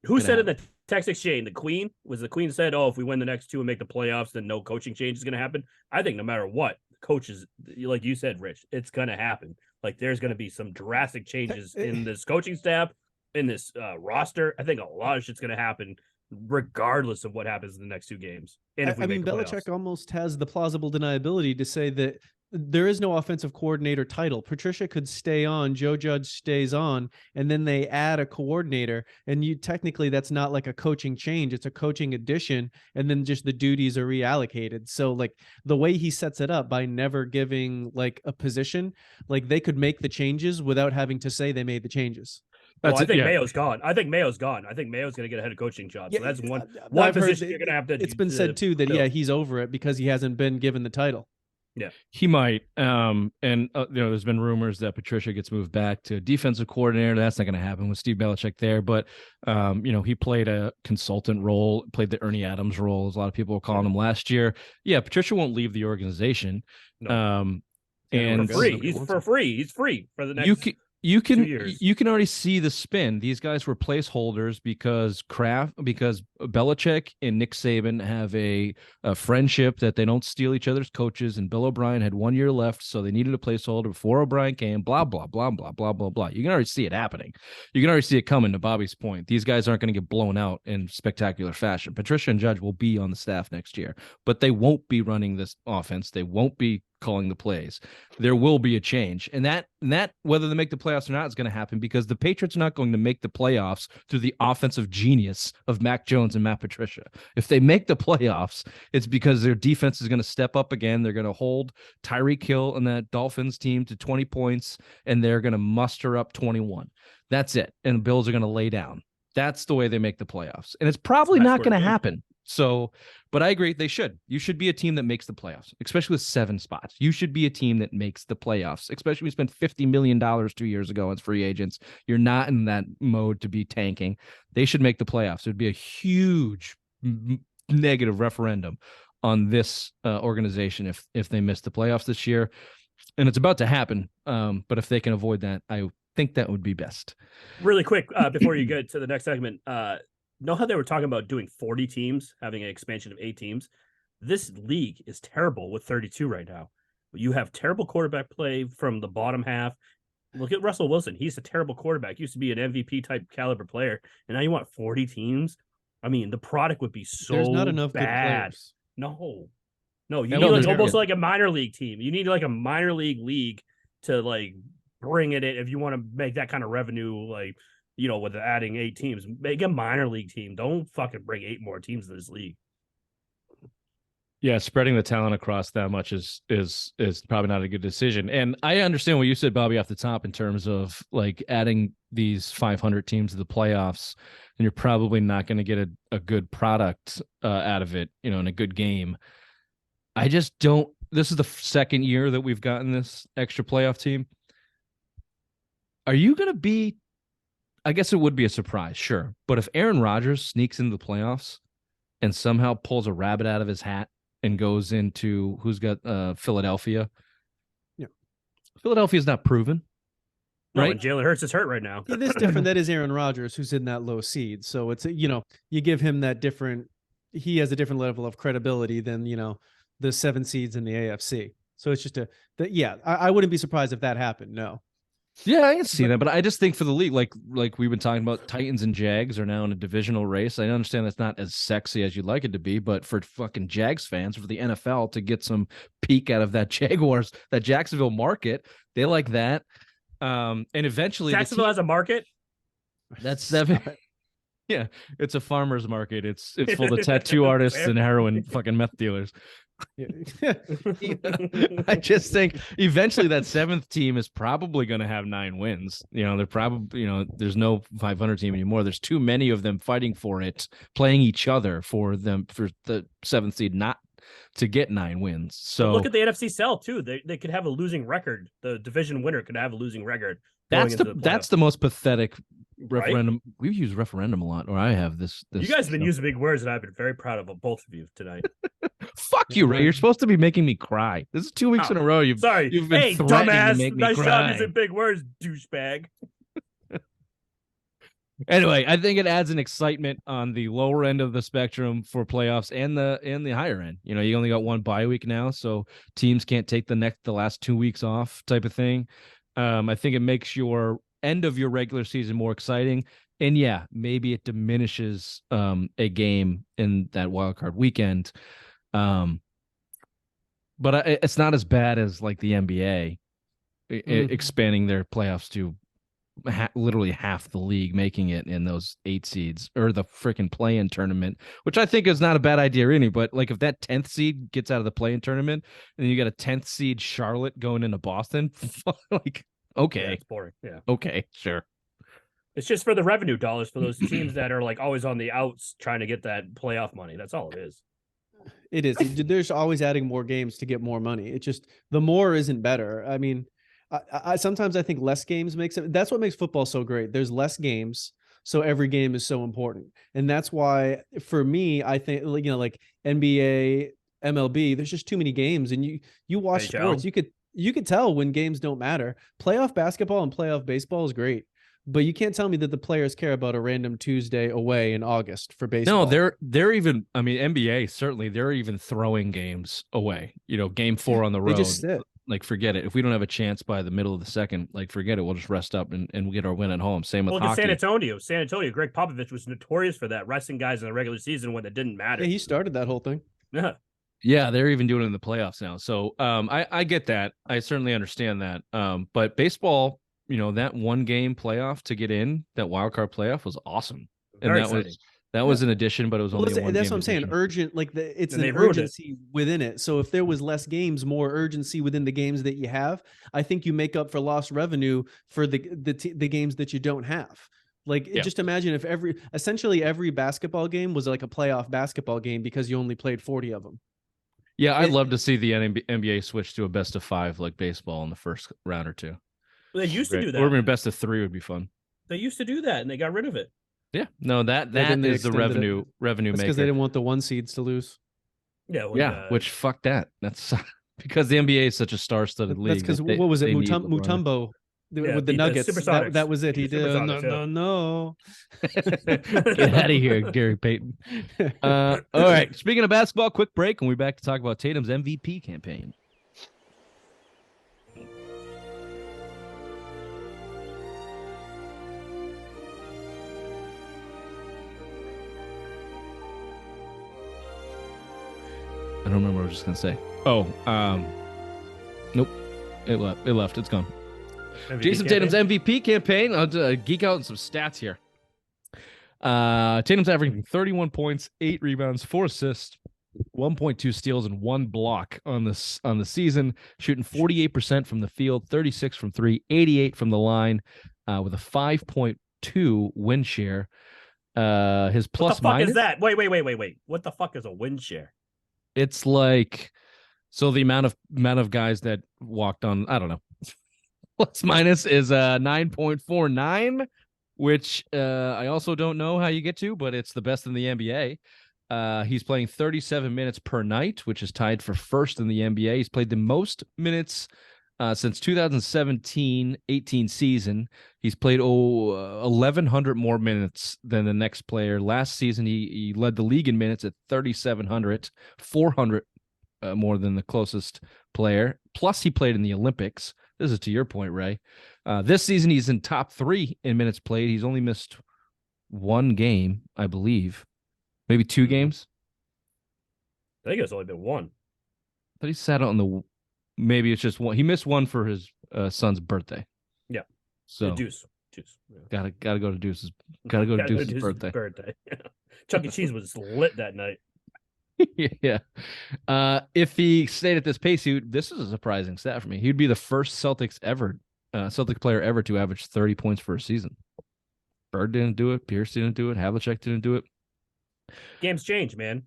Who said in the text exchange? The Queen? Was the Queen said, oh, if we win the next 2 and make the playoffs, then no coaching change is going to happen? I think no matter what, coaches, like you said, Rich, it's going to happen. There's going to be some drastic changes in this coaching staff, in this roster. I think a lot of shit's going to happen regardless of what happens in the next 2 games. And if Belichick almost has the plausible deniability to say that there is no offensive coordinator title. Patricia could stay on, Joe Judge stays on, and then they add a coordinator. And technically that's not a coaching change. It's a coaching addition. And then just the duties are reallocated. So the way he sets it up by never giving a position, they could make the changes without having to say they made the changes. I think Mayo's gone. I think Mayo's going to get a head coaching job. So that's one position you're going to have to. It's been said too that he's over it because he hasn't been given the title. Yeah, he might. There's been rumors that Patricia gets moved back to defensive coordinator. That's not going to happen with Steve Belichick there. But he played a consultant role, played the Ernie Adams role, as a lot of people were calling him last year. Yeah, Patricia won't leave the organization. No. And he's free. He's free for the next. You can already see the spin. These guys were placeholders because Belichick and Nick Saban have a friendship that they don't steal each other's coaches, and Bill O'Brien had 1 year left, so they needed a placeholder before O'Brien came, blah, blah, blah, blah, blah, blah, blah. You can already see it happening. You can already see it coming, to Bobby's point. These guys aren't going to get blown out in spectacular fashion. Patricia and Judge will be on the staff next year, but they won't be running this offense. They won't be calling the plays. There will be a change, and that whether they make the playoffs or not is going to happen, because the Patriots are not going to make the playoffs through the offensive genius of Mac Jones and Matt Patricia. If they make the playoffs, it's because their defense is going to step up again. They're going to hold Tyreek Hill and that Dolphins team to 20 points, and they're going to muster up 21. That's it. And the Bills are going to lay down. That's the way they make the playoffs, and it's probably not going to happen. So, but I agree, they should. You should be a team that makes the playoffs, especially with 7 spots. You should be a team that makes the playoffs, especially we spent $50 million 2 years ago as free agents. You're not in that mode to be tanking. They should make the playoffs. It would be a huge negative referendum on this organization if they miss the playoffs this year. And it's about to happen. But if they can avoid that, I think that would be best. Really quick, before you get to the next segment, know how they were talking about doing 40 teams, having an expansion of 8 teams? This league is terrible with 32 right now. You have terrible quarterback play from the bottom half. Look at Russell Wilson. He's a terrible quarterback. Used to be an MVP type caliber player. And now you want 40 teams? I mean, the product would be so There's not enough bad. good players. No, you need almost like a minor league team. You need like a minor league to like bring it in if you want to make that kind of revenue, with adding 8 teams. Make a minor league team. Don't fucking bring 8 more teams to this league. Yeah, spreading the talent across that much is probably not a good decision. And I understand what you said, Bobby, off the top in terms of like adding these 500 teams to the playoffs, and you're probably not going to get a good product out of it, in a good game. I just don't. This is the second year that we've gotten this extra playoff team. Are you going to be? I guess it would be a surprise, sure. But if Aaron Rodgers sneaks into the playoffs and somehow pulls a rabbit out of his hat and goes into who's got Philadelphia. Yeah. Philadelphia's not proven. Right. And Jalen Hurts is hurt right now. Yeah, that's different. That is Aaron Rodgers, who's in that low seed. So it's, you give him that different, he has a different level of credibility than, the 7 seeds in the AFC. So it's just I wouldn't be surprised if that happened. No. Yeah, I can see that, but I just think for the league, like we've been talking about, Titans and Jags are now in a divisional race. I understand that's not as sexy as you'd like it to be, but for fucking Jags fans, for the NFL to get some peak out of that Jacksonville market, they like that. And eventually, Jacksonville has a market. That's 7. Yeah, it's a farmer's market. It's full of tattoo artists and heroin fucking meth dealers. I just think eventually that 7th team is probably going to have 9 wins. They're probably, there's no 500 team anymore. There's too many of them fighting for it, playing each other for the 7th seed not to get 9 wins. So but look at the NFC South too. They could have a losing record. The division winner could have a losing record. That's the most pathetic referendum. Right? We've used referendum a lot, or I have this. You guys have been using big words, and I've been very proud of both of you tonight. Fuck you, Ray. You're supposed to be making me cry. This is 2 weeks in a row. You've been dumbass. To make me nice job using big words, douchebag. Anyway, I think it adds an excitement on the lower end of the spectrum for playoffs and the higher end. You only got 1 bye week now, so teams can't take the last 2 weeks off type of thing. I think it makes your end of your regular season more exciting. And yeah, maybe it diminishes a game in that wild card weekend. But it's not as bad as like the NBA expanding their playoffs to literally half the league, making it in those 8 seeds, or the freaking play-in tournament, which I think is not a bad idea any. But like if that 10th seed gets out of the play-in tournament and then you got a 10th seed Charlotte going into Boston, like, okay. Yeah, it's boring. Yeah. Okay, sure. It's just for the revenue dollars for those teams that are like always on the outs trying to get that playoff money. That's all it is. It is. There's always adding more games to get more money. It just, the more isn't better. I mean, I sometimes I think less games makes it. That's what makes football so great. There's less games, so every game is so important, and that's why for me, I think like NBA, MLB, there's just too many games, and you watch sports, you could tell when games don't matter. Playoff basketball and playoff baseball is great, But you can't tell me that the players care about a random Tuesday away in August for baseball. No, they're even. I mean, NBA certainly they're even throwing games away. Game 4 on the road. They just sit. Like, forget it. If we don't have a chance by the middle of the second, like, forget it. We'll just rest up and we'll get our win at home. Same with hockey. San Antonio, Greg Popovich was notorious for that, resting guys in the regular season when it didn't matter. Yeah, he started that whole thing. Yeah. Yeah, they're even doing it in the playoffs now. So I get that. I certainly understand that. But baseball, that one game playoff to get in, that wild card playoff was awesome. And Very exciting. That was an addition, but it was only a one. That's game what I'm saying. addition. Urgent, like it's an urgency within it. So if there was less games, more urgency within the games that you have, I think you make up for lost revenue for the games that you don't have. Like, just imagine if essentially every basketball game was like a playoff basketball game because you only played 40 of them. Yeah, I'd love to see the NBA switch to a best of 5 like baseball in the first round or two. Well, they used to do that. Or even best of 3 would be fun. They used to do that, and they got rid of it. Yeah, no, that is the revenue maker. Because they didn't want the 1 seeds to lose. Yeah, which fuck that. That's because the NBA is such a star-studded league. That's because what was it, Mutombo with the Nuggets? That was it. He did. No. Get out of here, Gary Payton. All right. Speaking of basketball, quick break, and we're back to talk about Tatum's MVP campaign. I don't remember what I was just gonna say. Nope. It left. It's gone. Jayson Tatum's MVP campaign. I'll geek out on some stats here. Tatum's averaging 31 points, 8 rebounds, 4 assists, 1.2 steals, and 1 block on the season. Shooting 48% from the field, 36 from 3, 88 from the line, with a 5.2 win share. His plus what the fuck minus is that? Wait. What the fuck is a win share? It's like, so the amount of guys that walked on, I don't know. Plus minus is 9.49, which I also don't know how you get to, but it's the best in the NBA. He's playing 37 minutes per night, which is tied for first in the NBA. He's played the most minutes since 2017-18 season. He's played 1,100 more minutes than the next player. Last season, he led the league in minutes at 3,700, 400 more than the closest player. Plus, he played in the Olympics. This is to your point, Ray. This season, he's in top 3 in minutes played. He's only missed 1 game, I believe. Maybe 2 games. I think it's only been 1. But he sat on the... Maybe it's just 1. He missed 1 for his son's birthday. Yeah. So Deuce. Yeah. Gotta go to Deuce's. Gotta go to Deuce's birthday. Chuck E. Cheese was lit that night. Yeah. If he stayed at this pace, this is a surprising stat for me. He'd be the first Celtic player ever to average 30 points for a season. Bird didn't do it. Pierce didn't do it. Havlicek didn't do it. Games change, man.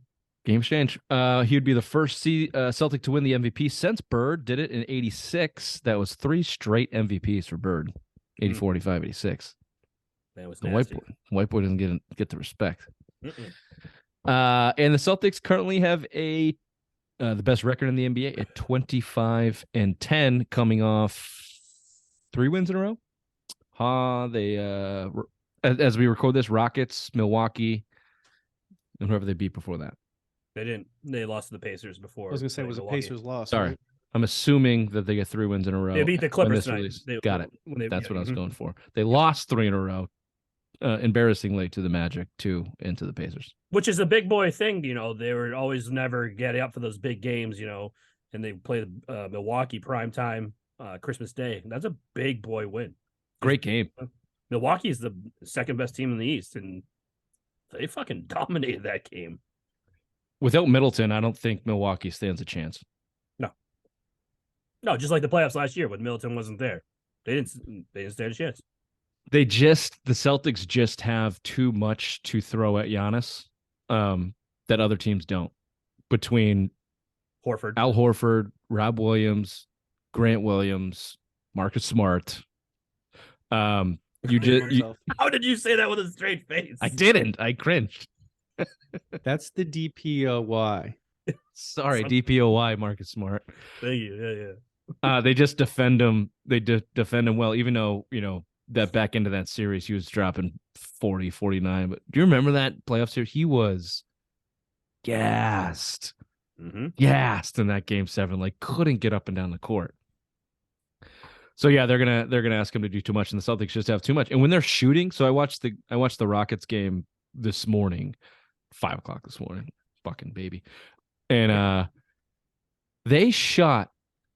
Games change. He would be the first Celtic to win the MVP since Bird did it in 86. That was 3 straight MVPs for Bird. 84, 85, 86. That was the nasty. white boy doesn't get the respect. And the Celtics currently have the best record in the NBA at 25-10, coming off 3 wins in a row. They as we record this, Rockets, Milwaukee, and whoever they beat before that. They didn't. They lost to the Pacers before. I was gonna say it was Milwaukee. a Pacers loss. Sorry. Right? I'm assuming that they get 3 wins in a row. They beat the Clippers tonight. Got it. That's what I was going for. They lost 3 in a row, embarrassingly, to the Magic, 2 into the Pacers. Which is a big boy thing, They were always never getting up for those big games, and they play Milwaukee primetime Christmas Day. That's a big boy win. Great game. Milwaukee is the second best team in the East, and they fucking dominated that game. Without Middleton, I don't think Milwaukee stands a chance. No, just like the playoffs last year when Middleton wasn't there. They didn't stand a chance. The Celtics just have too much to throw at Giannis that other teams don't. Between Al Horford, Rob Williams, Grant Williams, Marcus Smart. How did you say that with a straight face? I didn't. I cringed. That's the DPOY. Sorry, DPOY, Marcus Smart. Thank you. Yeah. They just defend him. They defend him well, even though that back into that series, he was dropping 40, 49. But do you remember that playoff series? He was gassed in that game 7, like couldn't get up and down the court. So yeah, they're gonna ask him to do too much, and the Celtics just have too much. And when they're shooting, so I watched the Rockets game this morning, 5:00 this morning, fucking baby, and they shot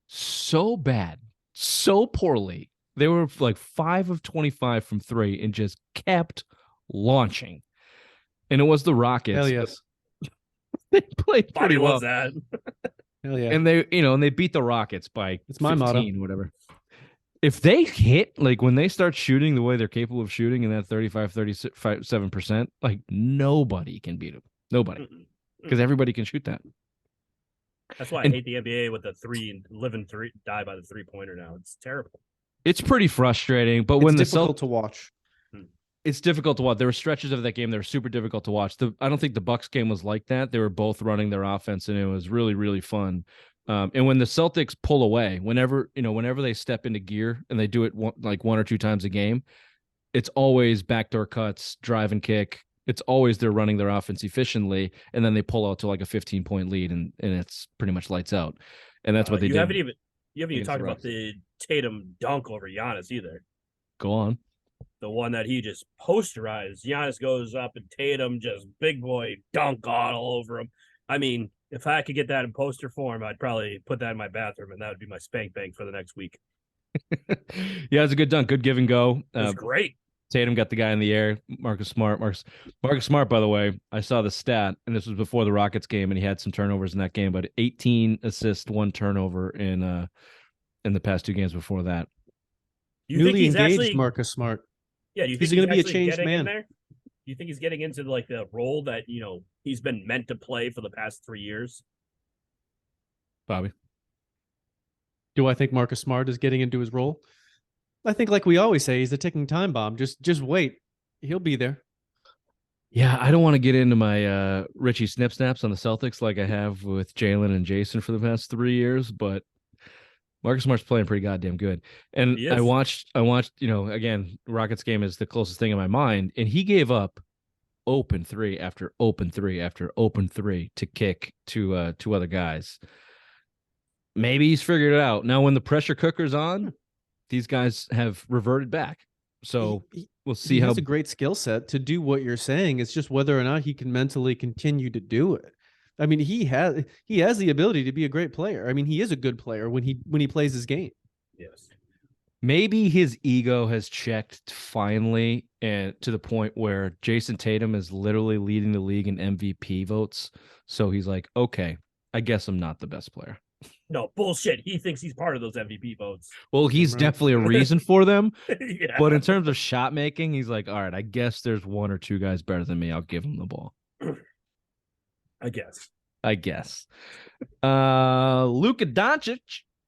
so bad, so poorly. They were like 5 of 25 from 3 and just kept launching. And it was the Rockets. Hell yes. They played pretty well. Was that? Hell yeah. And they beat the Rockets by it's my 15, motto. Whatever. If they hit, like when they start shooting the way they're capable of shooting in that 35-37%, like nobody can beat them. Nobody. Because everybody can shoot that. That's why I hate the NBA with the die by the 3-pointer now. It's terrible. It's pretty frustrating, but when it's difficult to watch. It's difficult to watch. There were stretches of that game that were super difficult to watch. I don't think the Bucks game was like that. They were both running their offense, and it was really, really fun. And when the Celtics pull away, whenever they step into gear and they do it like 1 or 2 times a game, it's always backdoor cuts, drive and kick. It's always they're running their offense efficiently, and then they pull out to like a 15-point lead, and it's pretty much lights out. And that's what they did. You haven't even talked about the Tatum dunk over Giannis either. Go on. The one that he just posterized. Giannis goes up and Tatum just big boy dunk all over him. I mean, if I could get that in poster form, I'd probably put that in my bathroom, and that would be my spank bank for the next week. Yeah, it's a good dunk. Good give and go. It was great. Tatum got the guy in the air. Marcus Smart, by the way, I saw the stat, and this was before the Rockets game, and he had some turnovers in that game, but 18 assists, 1 turnover in the past 2 games before that. Newly engaged Marcus Smart. Yeah, do you think he's going to be a changed man? Do you think he's getting into like the role that he's been meant to play for the past 3 years? Bobby, do I think Marcus Smart is getting into his role? I think, like we always say, he's a ticking time bomb. Just wait, he'll be there. Yeah, I don't want to get into my Richie snip snaps on the Celtics like I have with Jalen and Jayson for the past 3 years, but Marcus Smart's playing pretty goddamn good. And I watched, again, Rockets game is the closest thing in my mind. And he gave up open 3 after open 3 after open 3 to kick to 2 other guys. Maybe he's figured it out. Now, when the pressure cooker's on, these guys have reverted back. So we'll see how. He has a great skill set to do what you're saying. It's just whether or not he can mentally continue to do it. I mean, he has the ability to be a great player. I mean, he is a good player when he plays his game. Yes. Maybe his ego has checked finally, and to the point where Jayson Tatum is literally leading the league in MVP votes. So he's like, okay, I guess I'm not the best player. No, bullshit. He thinks he's part of those MVP votes. Well, he's definitely a reason for them. Yeah. But in terms of shot making, he's like, all right, I guess there's 1 or 2 guys better than me. I'll give him the ball. I guess. Luka Doncic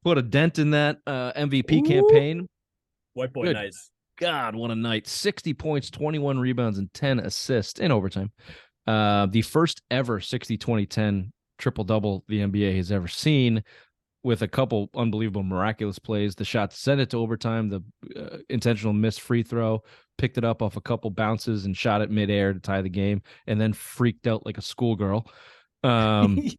put a dent in that MVP campaign. White boy, Good. nice. God, what a night. 60 points, 21 rebounds, and 10 assists in overtime. The first ever 60-20-10 triple-double the NBA has ever seen, with a couple unbelievable, miraculous plays. The shot to send it to overtime, the intentional missed free throw, picked it up off a couple bounces and shot it midair to tie the game, and then freaked out like a schoolgirl. You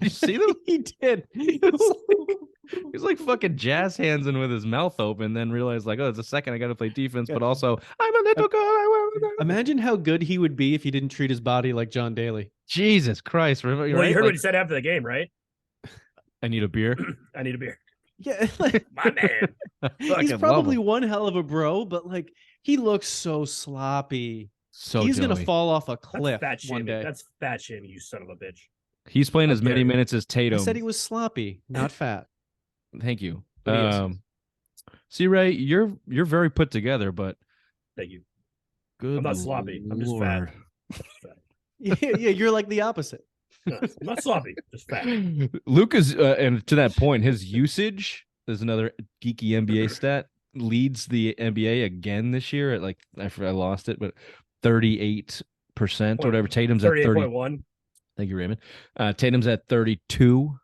see them? He did. He's like fucking jazz handsing with his mouth open, then realized like, oh, it's a second I got to play defense, but also I'm a little girl. Imagine how good he would be if he didn't treat his body like John Daly. Jesus Christ! Well, you heard what he said after the game, right? I need a beer. I need a beer. Yeah, my man. He's probably one hell of a bro, but like he looks so sloppy. So he's gonna fall off a cliff one day. That's fat shaming, you son of a bitch. He's playing as many minutes as Tatum. I said he was sloppy, not fat. Thank you. See, Ray, you're very put together, but thank you. Good. I'm not sloppy. I'm just fat. Yeah, you're like the opposite. No, I'm not sloppy, just fat. Luka's, and to that point, his usage is another geeky NBA stat. Leads the NBA again this year at like I lost it, but 38% or whatever. Tatum's at 38.1. Thank you, Raymond. Tatum's at 32,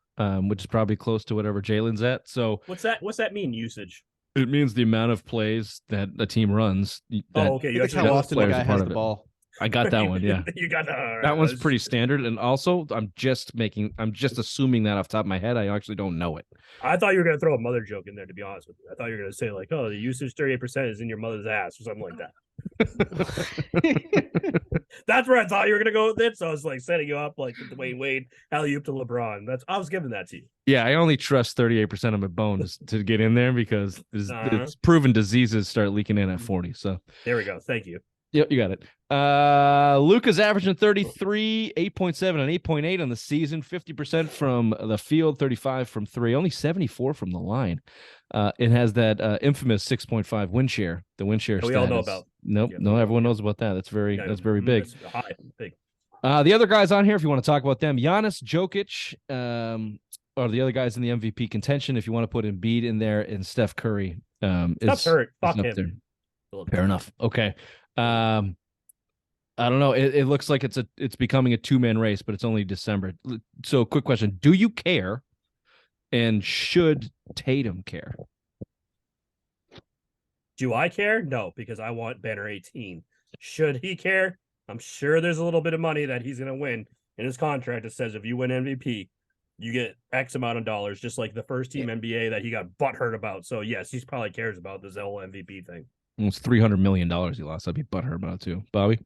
which is probably close to whatever Jalen's at. So what's that mean, usage? It means the amount of plays that a team runs. That, okay. It's how often the guy has the ball. I got that one. Yeah, You got that one's pretty standard. And also, I'm just assuming that off the top of my head. I actually don't know it. I thought you were gonna throw a mother joke in there. To be honest with you, I thought you were gonna say like, "Oh, the usage 38% is in your mother's ass" or something like that. That's where I thought you were gonna go with it. So I was like setting you up like the Dwayne Wade alley oop to LeBron. I was giving that to you. Yeah, I only trust 38% of my bones to get in there because it's proven diseases start leaking in at 40. So there we go. Thank you. Yep, you got it. Luka's averaging 33, 8.7 and 8.8 on the season, 50% from the field, 35 from three, only 74 from the line. It has that infamous 6.5 win share. The win share we all know about. Nope, no, everyone knows about that. That's very big. That's high, big. The other guys on here, if you want to talk about them, Giannis, Jokic, are the other guys in the MVP contention. If you want to put Embiid in there and Steph Curry, Steph's hurt. Fuck him. Fair enough. Okay. I don't know. It looks like it's becoming a two-man race, but it's only December. So, quick question: do you care? And should Tatum care? Do I care? No, because I want banner 18. Should he care? I'm sure there's a little bit of money that he's going to win in his contract that says if you win MVP, you get X amount of dollars, just like the first team NBA that he got butthurt about. So, yes, he probably cares about this whole MVP thing. It's $300 million he lost. I'd be butthurt about it too. Bobby?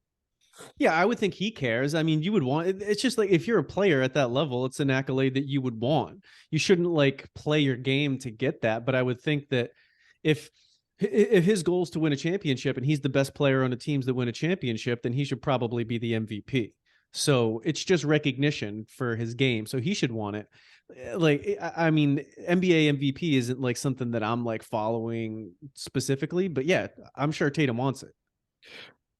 Yeah, I would think he cares. I mean, you would want it's just like if you're a player at that level, it's an accolade that you would want. You shouldn't like play your game to get that. But I would think that if his goal is to win a championship and he's the best player on the teams that win a championship, then he should probably be the MVP. So it's just recognition for his game. So he should want it. Like, I mean, NBA MVP isn't like something that I'm like following specifically, but yeah, I'm sure Tatum wants it.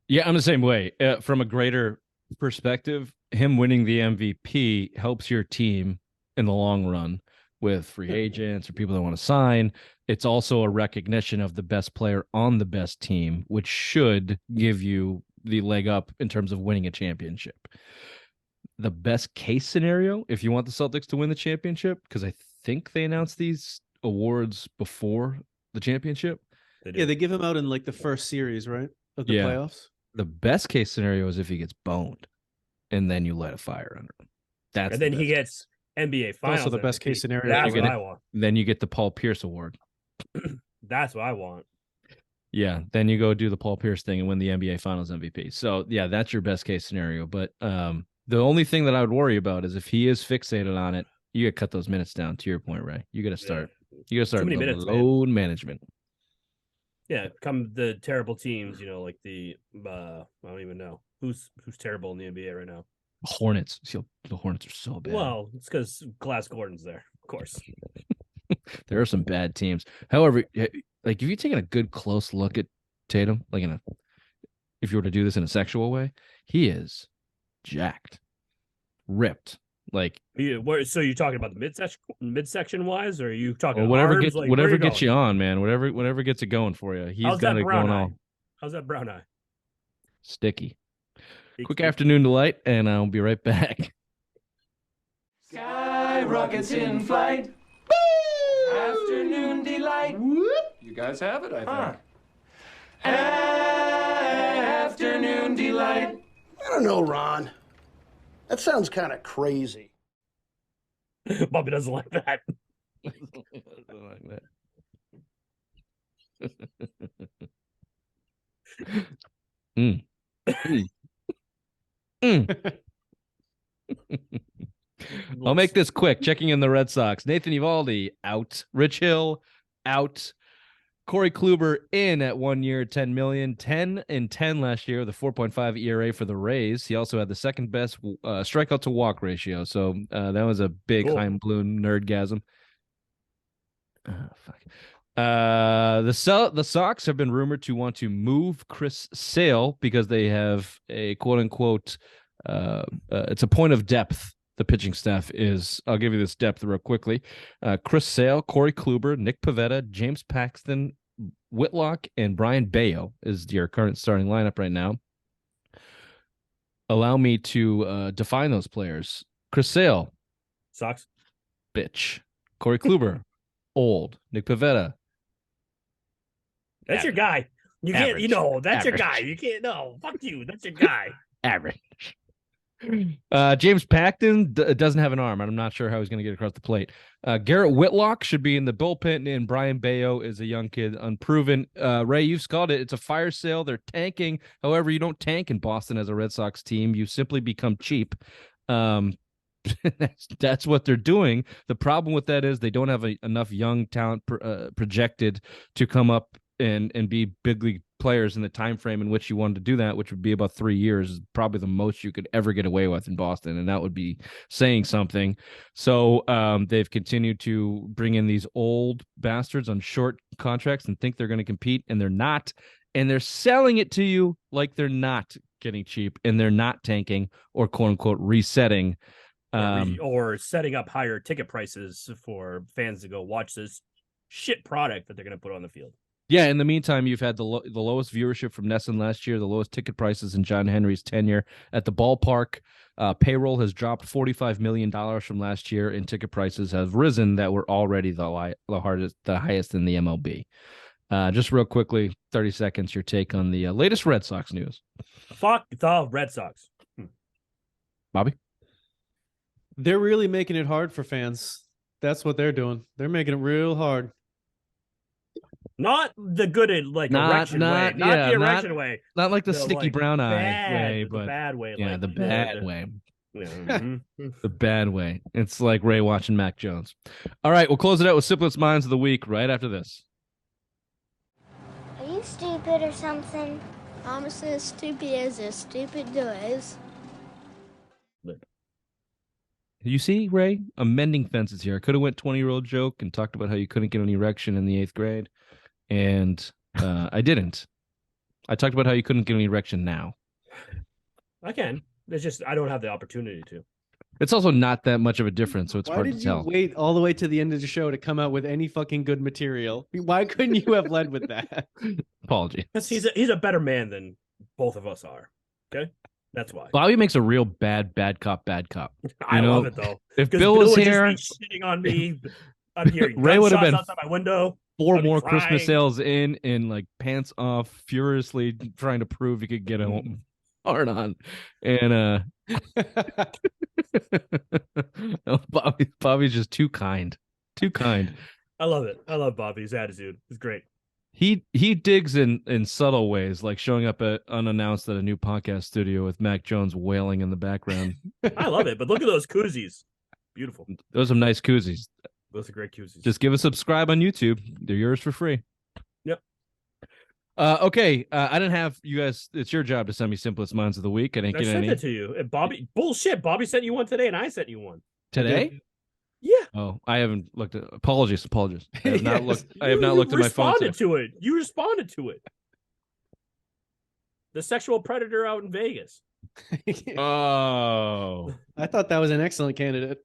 Yeah, I'm the same way. From a greater perspective, him winning the MVP helps your team in the long run with free agents or people that want to sign. It's also a recognition of the best player on the best team, which should give you the leg up in terms of winning a championship. The best case scenario, if you want the Celtics to win the championship, because I think they announced these awards before the championship. They give him out in like the first series, right? Of the playoffs. The best case scenario is if he gets boned and then you light a fire under him. And then he gets NBA Finals. Also, the best case scenario. That's what I want. Then you get the Paul Pierce Award. That's what I want. Yeah, then you go do the Paul Pierce thing and win the NBA Finals MVP. So, yeah, that's your best case scenario. But the only thing that I would worry about is if he is fixated on it, you got to cut those minutes down. To your point, Ray, you got to start. You got to start load management. Yeah, come the terrible teams, like the I don't even know who's terrible in the NBA right now. Hornets. The Hornets are so bad. Well, it's because Glass Gordon's there, of course. There are some bad teams. However, like if you're taking a good close look at Tatum, like if you were to do this in a sexual way, he jacked, ripped. Like, so you're talking about the midsection wise, or are you talking whatever arms? Whatever gets you on, man. Whatever gets it going for you. He's got it going on. How's that brown eye? Sticky. Quick afternoon delight, and I'll be right back. Sky rockets in flight. Woo! Afternoon delight. Whoop. You guys have it, I think. Afternoon delight. I don't know, Ron. That sounds kind of crazy. Bobby doesn't like that. I'll make this quick. Checking in the Red Sox. Nathan Eovaldi out. Rich Hill out. Corey Kluber in at 1 year, $10 million, 10-10 last year with a 4.5 ERA for the Rays. He also had the second best strikeout to walk ratio. So that was a big Heim Bloom nerdgasm. The Sox have been rumored to want to move Chris Sale because they have a quote unquote it's a point of depth. The pitching staff is, I'll give you this depth real quickly. Chris Sale, Corey Kluber, Nick Pivetta, James Paxton, Whitlock, and Brian Bayo is your current starting lineup right now. Allow me to define those players. Chris Sale. Sox. Bitch. Corey Kluber. Old. Nick Pivetta. That's your guy. You can't, Average. that's your Average. guy. You can't, no, fuck you. That's your guy. Average. James Paxton doesn't have an arm. I'm not sure how he's going to get across the plate. Garrett Whitlock should be in the bullpen, and Brian Bayo is a young kid, unproven. Ray, you've called it. It's a fire sale. They're tanking. However, you don't tank in Boston as a Red Sox team. You simply become cheap. That's what they're doing. The problem with that is they don't have enough young talent projected to come up and be big league players in the time frame in which you wanted to do that, which would be about 3 years, is probably the most you could ever get away with in Boston, and that would be saying something. So they've continued to bring in these old bastards on short contracts and think they're going to compete, and they're not. And they're selling it to you like they're not getting cheap, and they're not tanking or quote unquote resetting. Or setting up higher ticket prices for fans to go watch this shit product that they're going to put on the field. Yeah, in the meantime, you've had the lowest viewership from Nesson last year, the lowest ticket prices in John Henry's tenure at the ballpark. Payroll has dropped $45 million from last year, and ticket prices have risen that were already the highest in the MLB. Just real quickly, 30 seconds, your take on the latest Red Sox news. Fuck the Red Sox. Bobby? They're really making it hard for fans. That's what they're doing. They're making it real hard. Not the good erection way. Not the erection way. Not like the sticky brown eye way, but the bad way. Yeah, the bad way. Yeah. Mm-hmm. The bad way. It's like Ray watching Mac Jones. All right, we'll close it out with Simplest Minds of the Week right after this. Are you stupid or something? I'm as stupid as a stupid does. You see, Ray? I'm mending fences here. I could have went 20-year-old joke and talked about how you couldn't get an erection in the 8th grade, and I didn't. I talked about how you couldn't get an erection now. I can. It's just I don't have the opportunity to. It's also not that much of a difference, so it's hard to tell. Why did you wait all the way to the end of the show to come out with any fucking good material? Why couldn't you have led with that? Apology. Because he's a better man than both of us are. Okay? That's why. Bobby makes a real bad cop. I love it, though. If Bill was here, shitting on me, I'm hearing Ray would have been outside my window. 4 more Christmas sales in like pants off, furiously trying to prove he could get home hard on. And Bobby's just too kind. I love it. I love Bobby's attitude. It's great. He digs in subtle ways, like showing up unannounced at a new podcast studio with Mac Jones wailing in the background. I love it. But look at those koozies. Beautiful. Those are some nice koozies. Those are great koozies. Just give us a subscribe on YouTube. They're yours for free. Yep. Okay. I didn't have you guys. It's your job to send me Simplest Minds of the Week. I didn't get any. I sent it to you. And Bobby, bullshit. Bobby sent you one today, and I sent you one Today? Yeah. Oh, I haven't looked at. Apologies. I have not looked. I have not looked at my phone. You responded to it. The sexual predator out in Vegas. Oh, I thought that was an excellent candidate.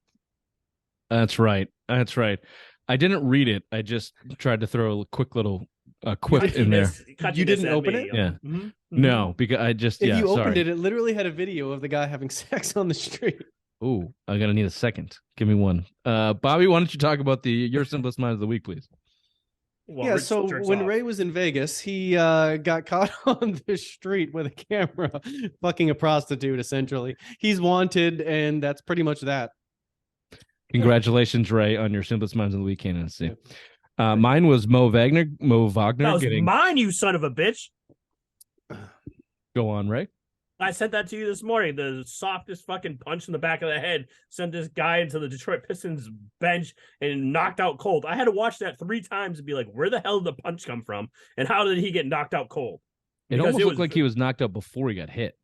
That's right. I didn't read it. I just tried to throw a quick little quip in there. You didn't open it? Yeah. Mm-hmm. No, because I just if you opened it, it literally had a video of the guy having sex on the street. Ooh, I'm gonna need a second. Give me one. Bobby, why don't you talk about your Simplest Mind of the Week, please? Well, yeah, Rich so when Ray was in Vegas, he got caught on the street with a camera fucking a prostitute, essentially. He's wanted, and that's pretty much that. Congratulations, Ray, on your Simplest Minds of the Week candidacy. Mine was Mo Wagner. That was mine, you son of a bitch. Go on, Ray. I sent that to you this morning. The softest fucking punch in the back of the head sent this guy into the Detroit Pistons bench and knocked out cold. I had to watch that 3 times and be like, where the hell did the punch come from? And how did he get knocked out cold? It almost looked like he was knocked out before he got hit.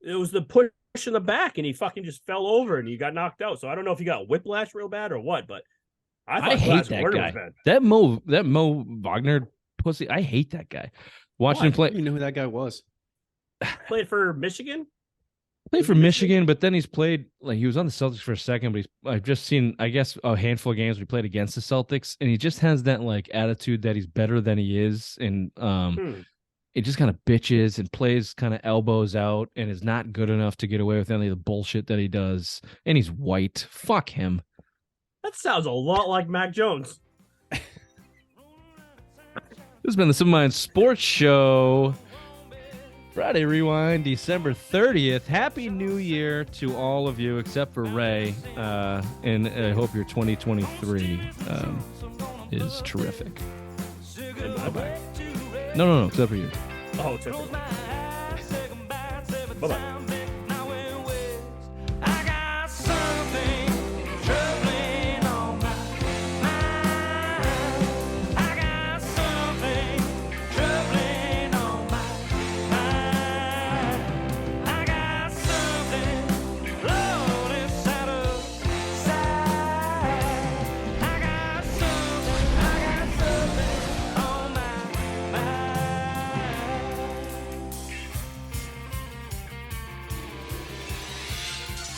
It was the push in the back, and he fucking just fell over and he got knocked out. So I don't know if he got whiplash real bad or what, but I hate that guy. That Mo Wagner pussy. I hate that guy. Watching him play. You know who that guy was? Played for Michigan? Played for Michigan, but then he's played, like, he was on the Celtics for a second, but I've just seen, I guess, a handful of games we played against the Celtics, and he just has that, like, attitude that he's better than he is, and it just kind of bitches and plays kind of elbows out and is not good enough to get away with any of the bullshit that he does, and he's white. Fuck him. That sounds a lot like Mac Jones. This has been the Simple Mind Sports Show. Friday Rewind, December 30th. Happy New Year to all of you, except for Ray. And I hope your 2023 is terrific. Bye-bye. No, except for you. Oh, except for bye-bye.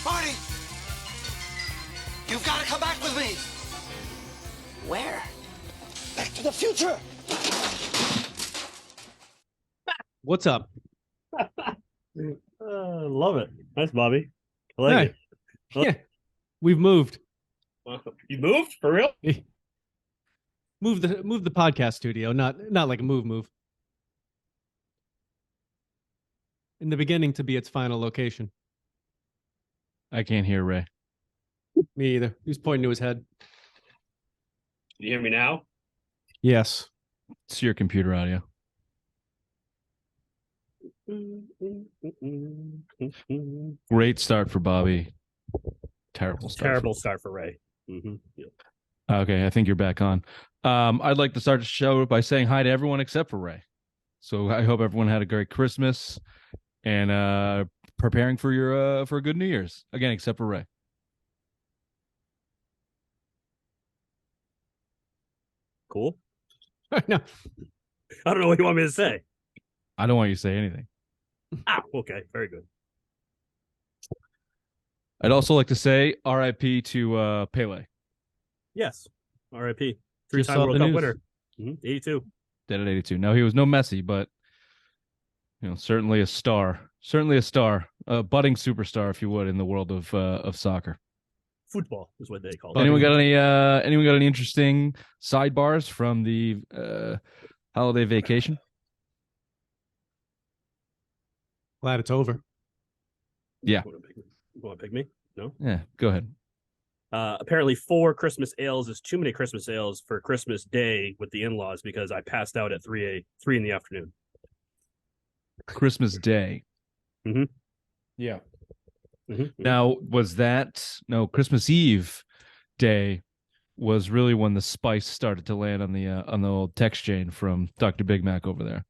Marty! You've got to come back with me! Where? Back to the future! What's up? Love it. Nice, Bobby. I like it. Yeah, we've moved. You moved? For real? Move the podcast studio, not like a move. In the beginning to be its final location. I can't hear Ray. Me either. He was pointing to his head. Can you hear me now? Yes. It's your computer audio. Great start for Bobby. Terrible start. Terrible start for Ray. Mm-hmm. Yeah. Okay, I think you're back on. I'd like to start the show by saying hi to everyone except for Ray. So I hope everyone had a great Christmas and preparing for a good New Year's. Again, except for Ray. Cool. No. I don't know what you want me to say. I don't want you to say anything. Okay. Very good. I'd also like to say RIP to Pele. Yes. R.I.P. Just Three-time saw World the Cup news. winner. 82. Dead at 82. Now, he was no Messi, but certainly a star. Certainly a star. A budding superstar, if you would, in the world of soccer. Football is what they call it. Anyone got any interesting sidebars from the holiday vacation? Glad it's over. You want to pick me? No? Yeah, go ahead. Apparently 4 Christmas ales is too many Christmas ales for Christmas Day with the in-laws because I passed out at 3 in the afternoon. Christmas Day. Mm-hmm. Yeah. Mm-hmm. Now, Christmas Eve Day was really when the spice started to land on the old text chain from Dr. Big Mac over there.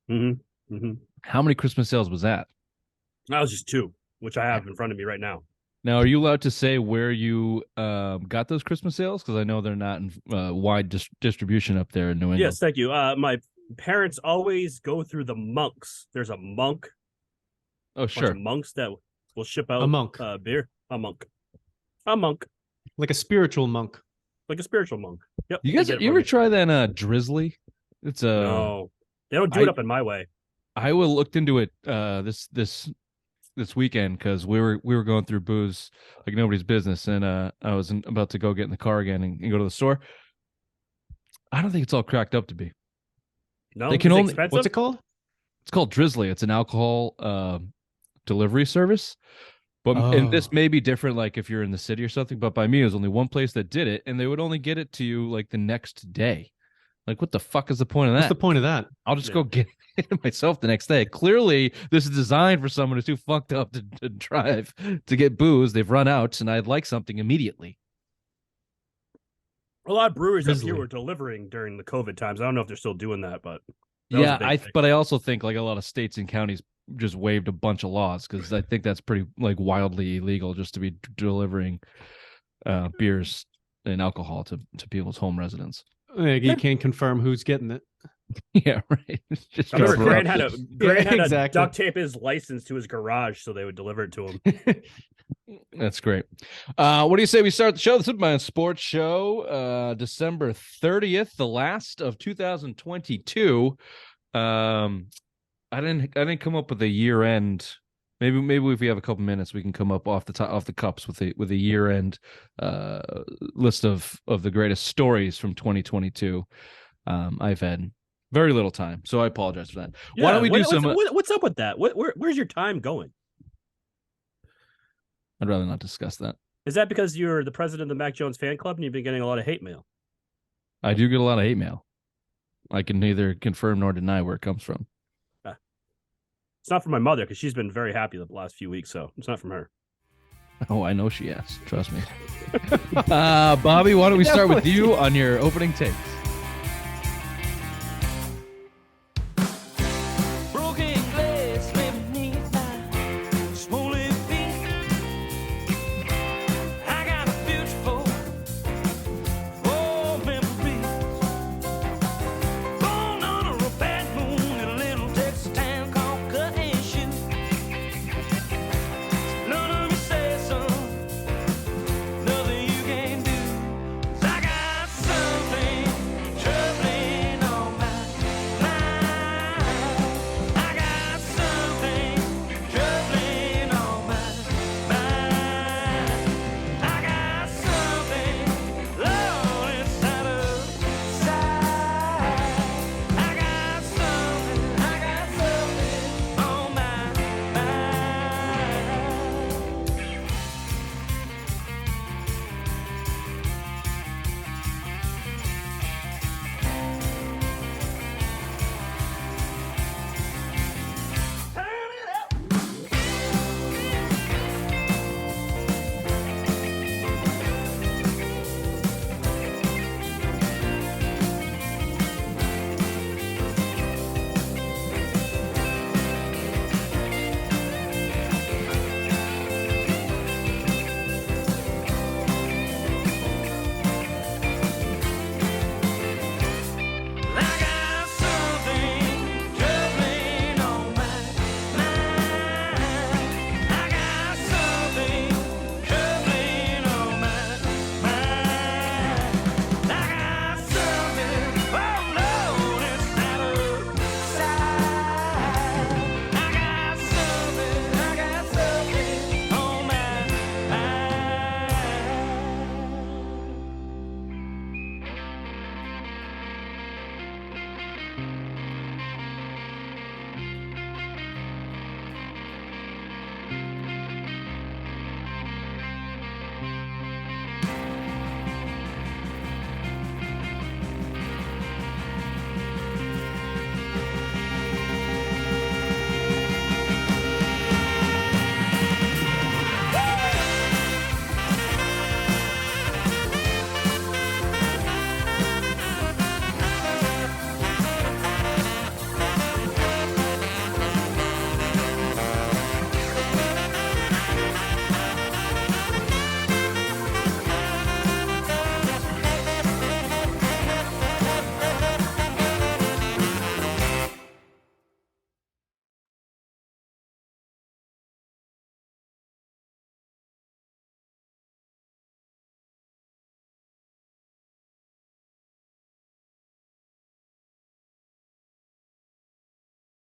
Mm-hmm. Mm-hmm. How many Christmas sales was that? That was just 2, which I have in front of me right now. Now, are you allowed to say where you got those Christmas sales? Because I know they're not in wide distribution up there in New England. Yes, thank you. My parents always go through the monks. There's a monk. Oh, Bunch sure. of monks that will ship out A monk. Beer. A monk. Like a spiritual monk. Like a spiritual monk. Yep. You guys, you ever try that Drizzly? It's a No, they don't do it up in my way. I looked into it this weekend because we were going through booze like nobody's business, and I was about to go get in the car again and go to the store. I don't think it's all cracked up to be. No, They can is it only- expensive? What's it called? It's called Drizzly. It's an alcohol delivery service. But and this may be different, like if you're in the city or something. But by me, there's only one place that did it, and they would only get it to you like the next day. Like, what the fuck is the point of that? What's the point of that? I'll just go get it myself the next day. Clearly, this is designed for someone who's too fucked up to drive to get booze. They've run out, and I'd like something immediately. A lot of breweries up Drizzly. here were delivering during the COVID times. I don't know if they're still doing that, but Yeah, but I also think like a lot of states and counties just waived a bunch of laws because I think that's pretty like wildly illegal just to be delivering beers and alcohol to people's home residence. You can't confirm who's getting it. Yeah, right. It's just I remember corrupt. Grant had exactly. to duct tape his license to his garage so they would deliver it to him. That's great. What do you say we start the show? This is my sports show, December 30th, the last of 2022. I didn't come up with a year end. Maybe if we have a couple minutes, we can come up off the cups with a year end list of the greatest stories from 2022. I've had Very little time. So I apologize for that. Yeah, Why don't we do what's up with that? Where's your time going? I'd rather not discuss that. Is that because you're the president of the Mac Jones fan club and you've been getting a lot of hate mail? I do get a lot of hate mail. I can neither confirm nor deny where it comes from. It's not from my mother because she's been very happy the last few weeks, so it's not from her. Oh, I know she has. Trust me. Bobby, why don't we start with you on your opening takes?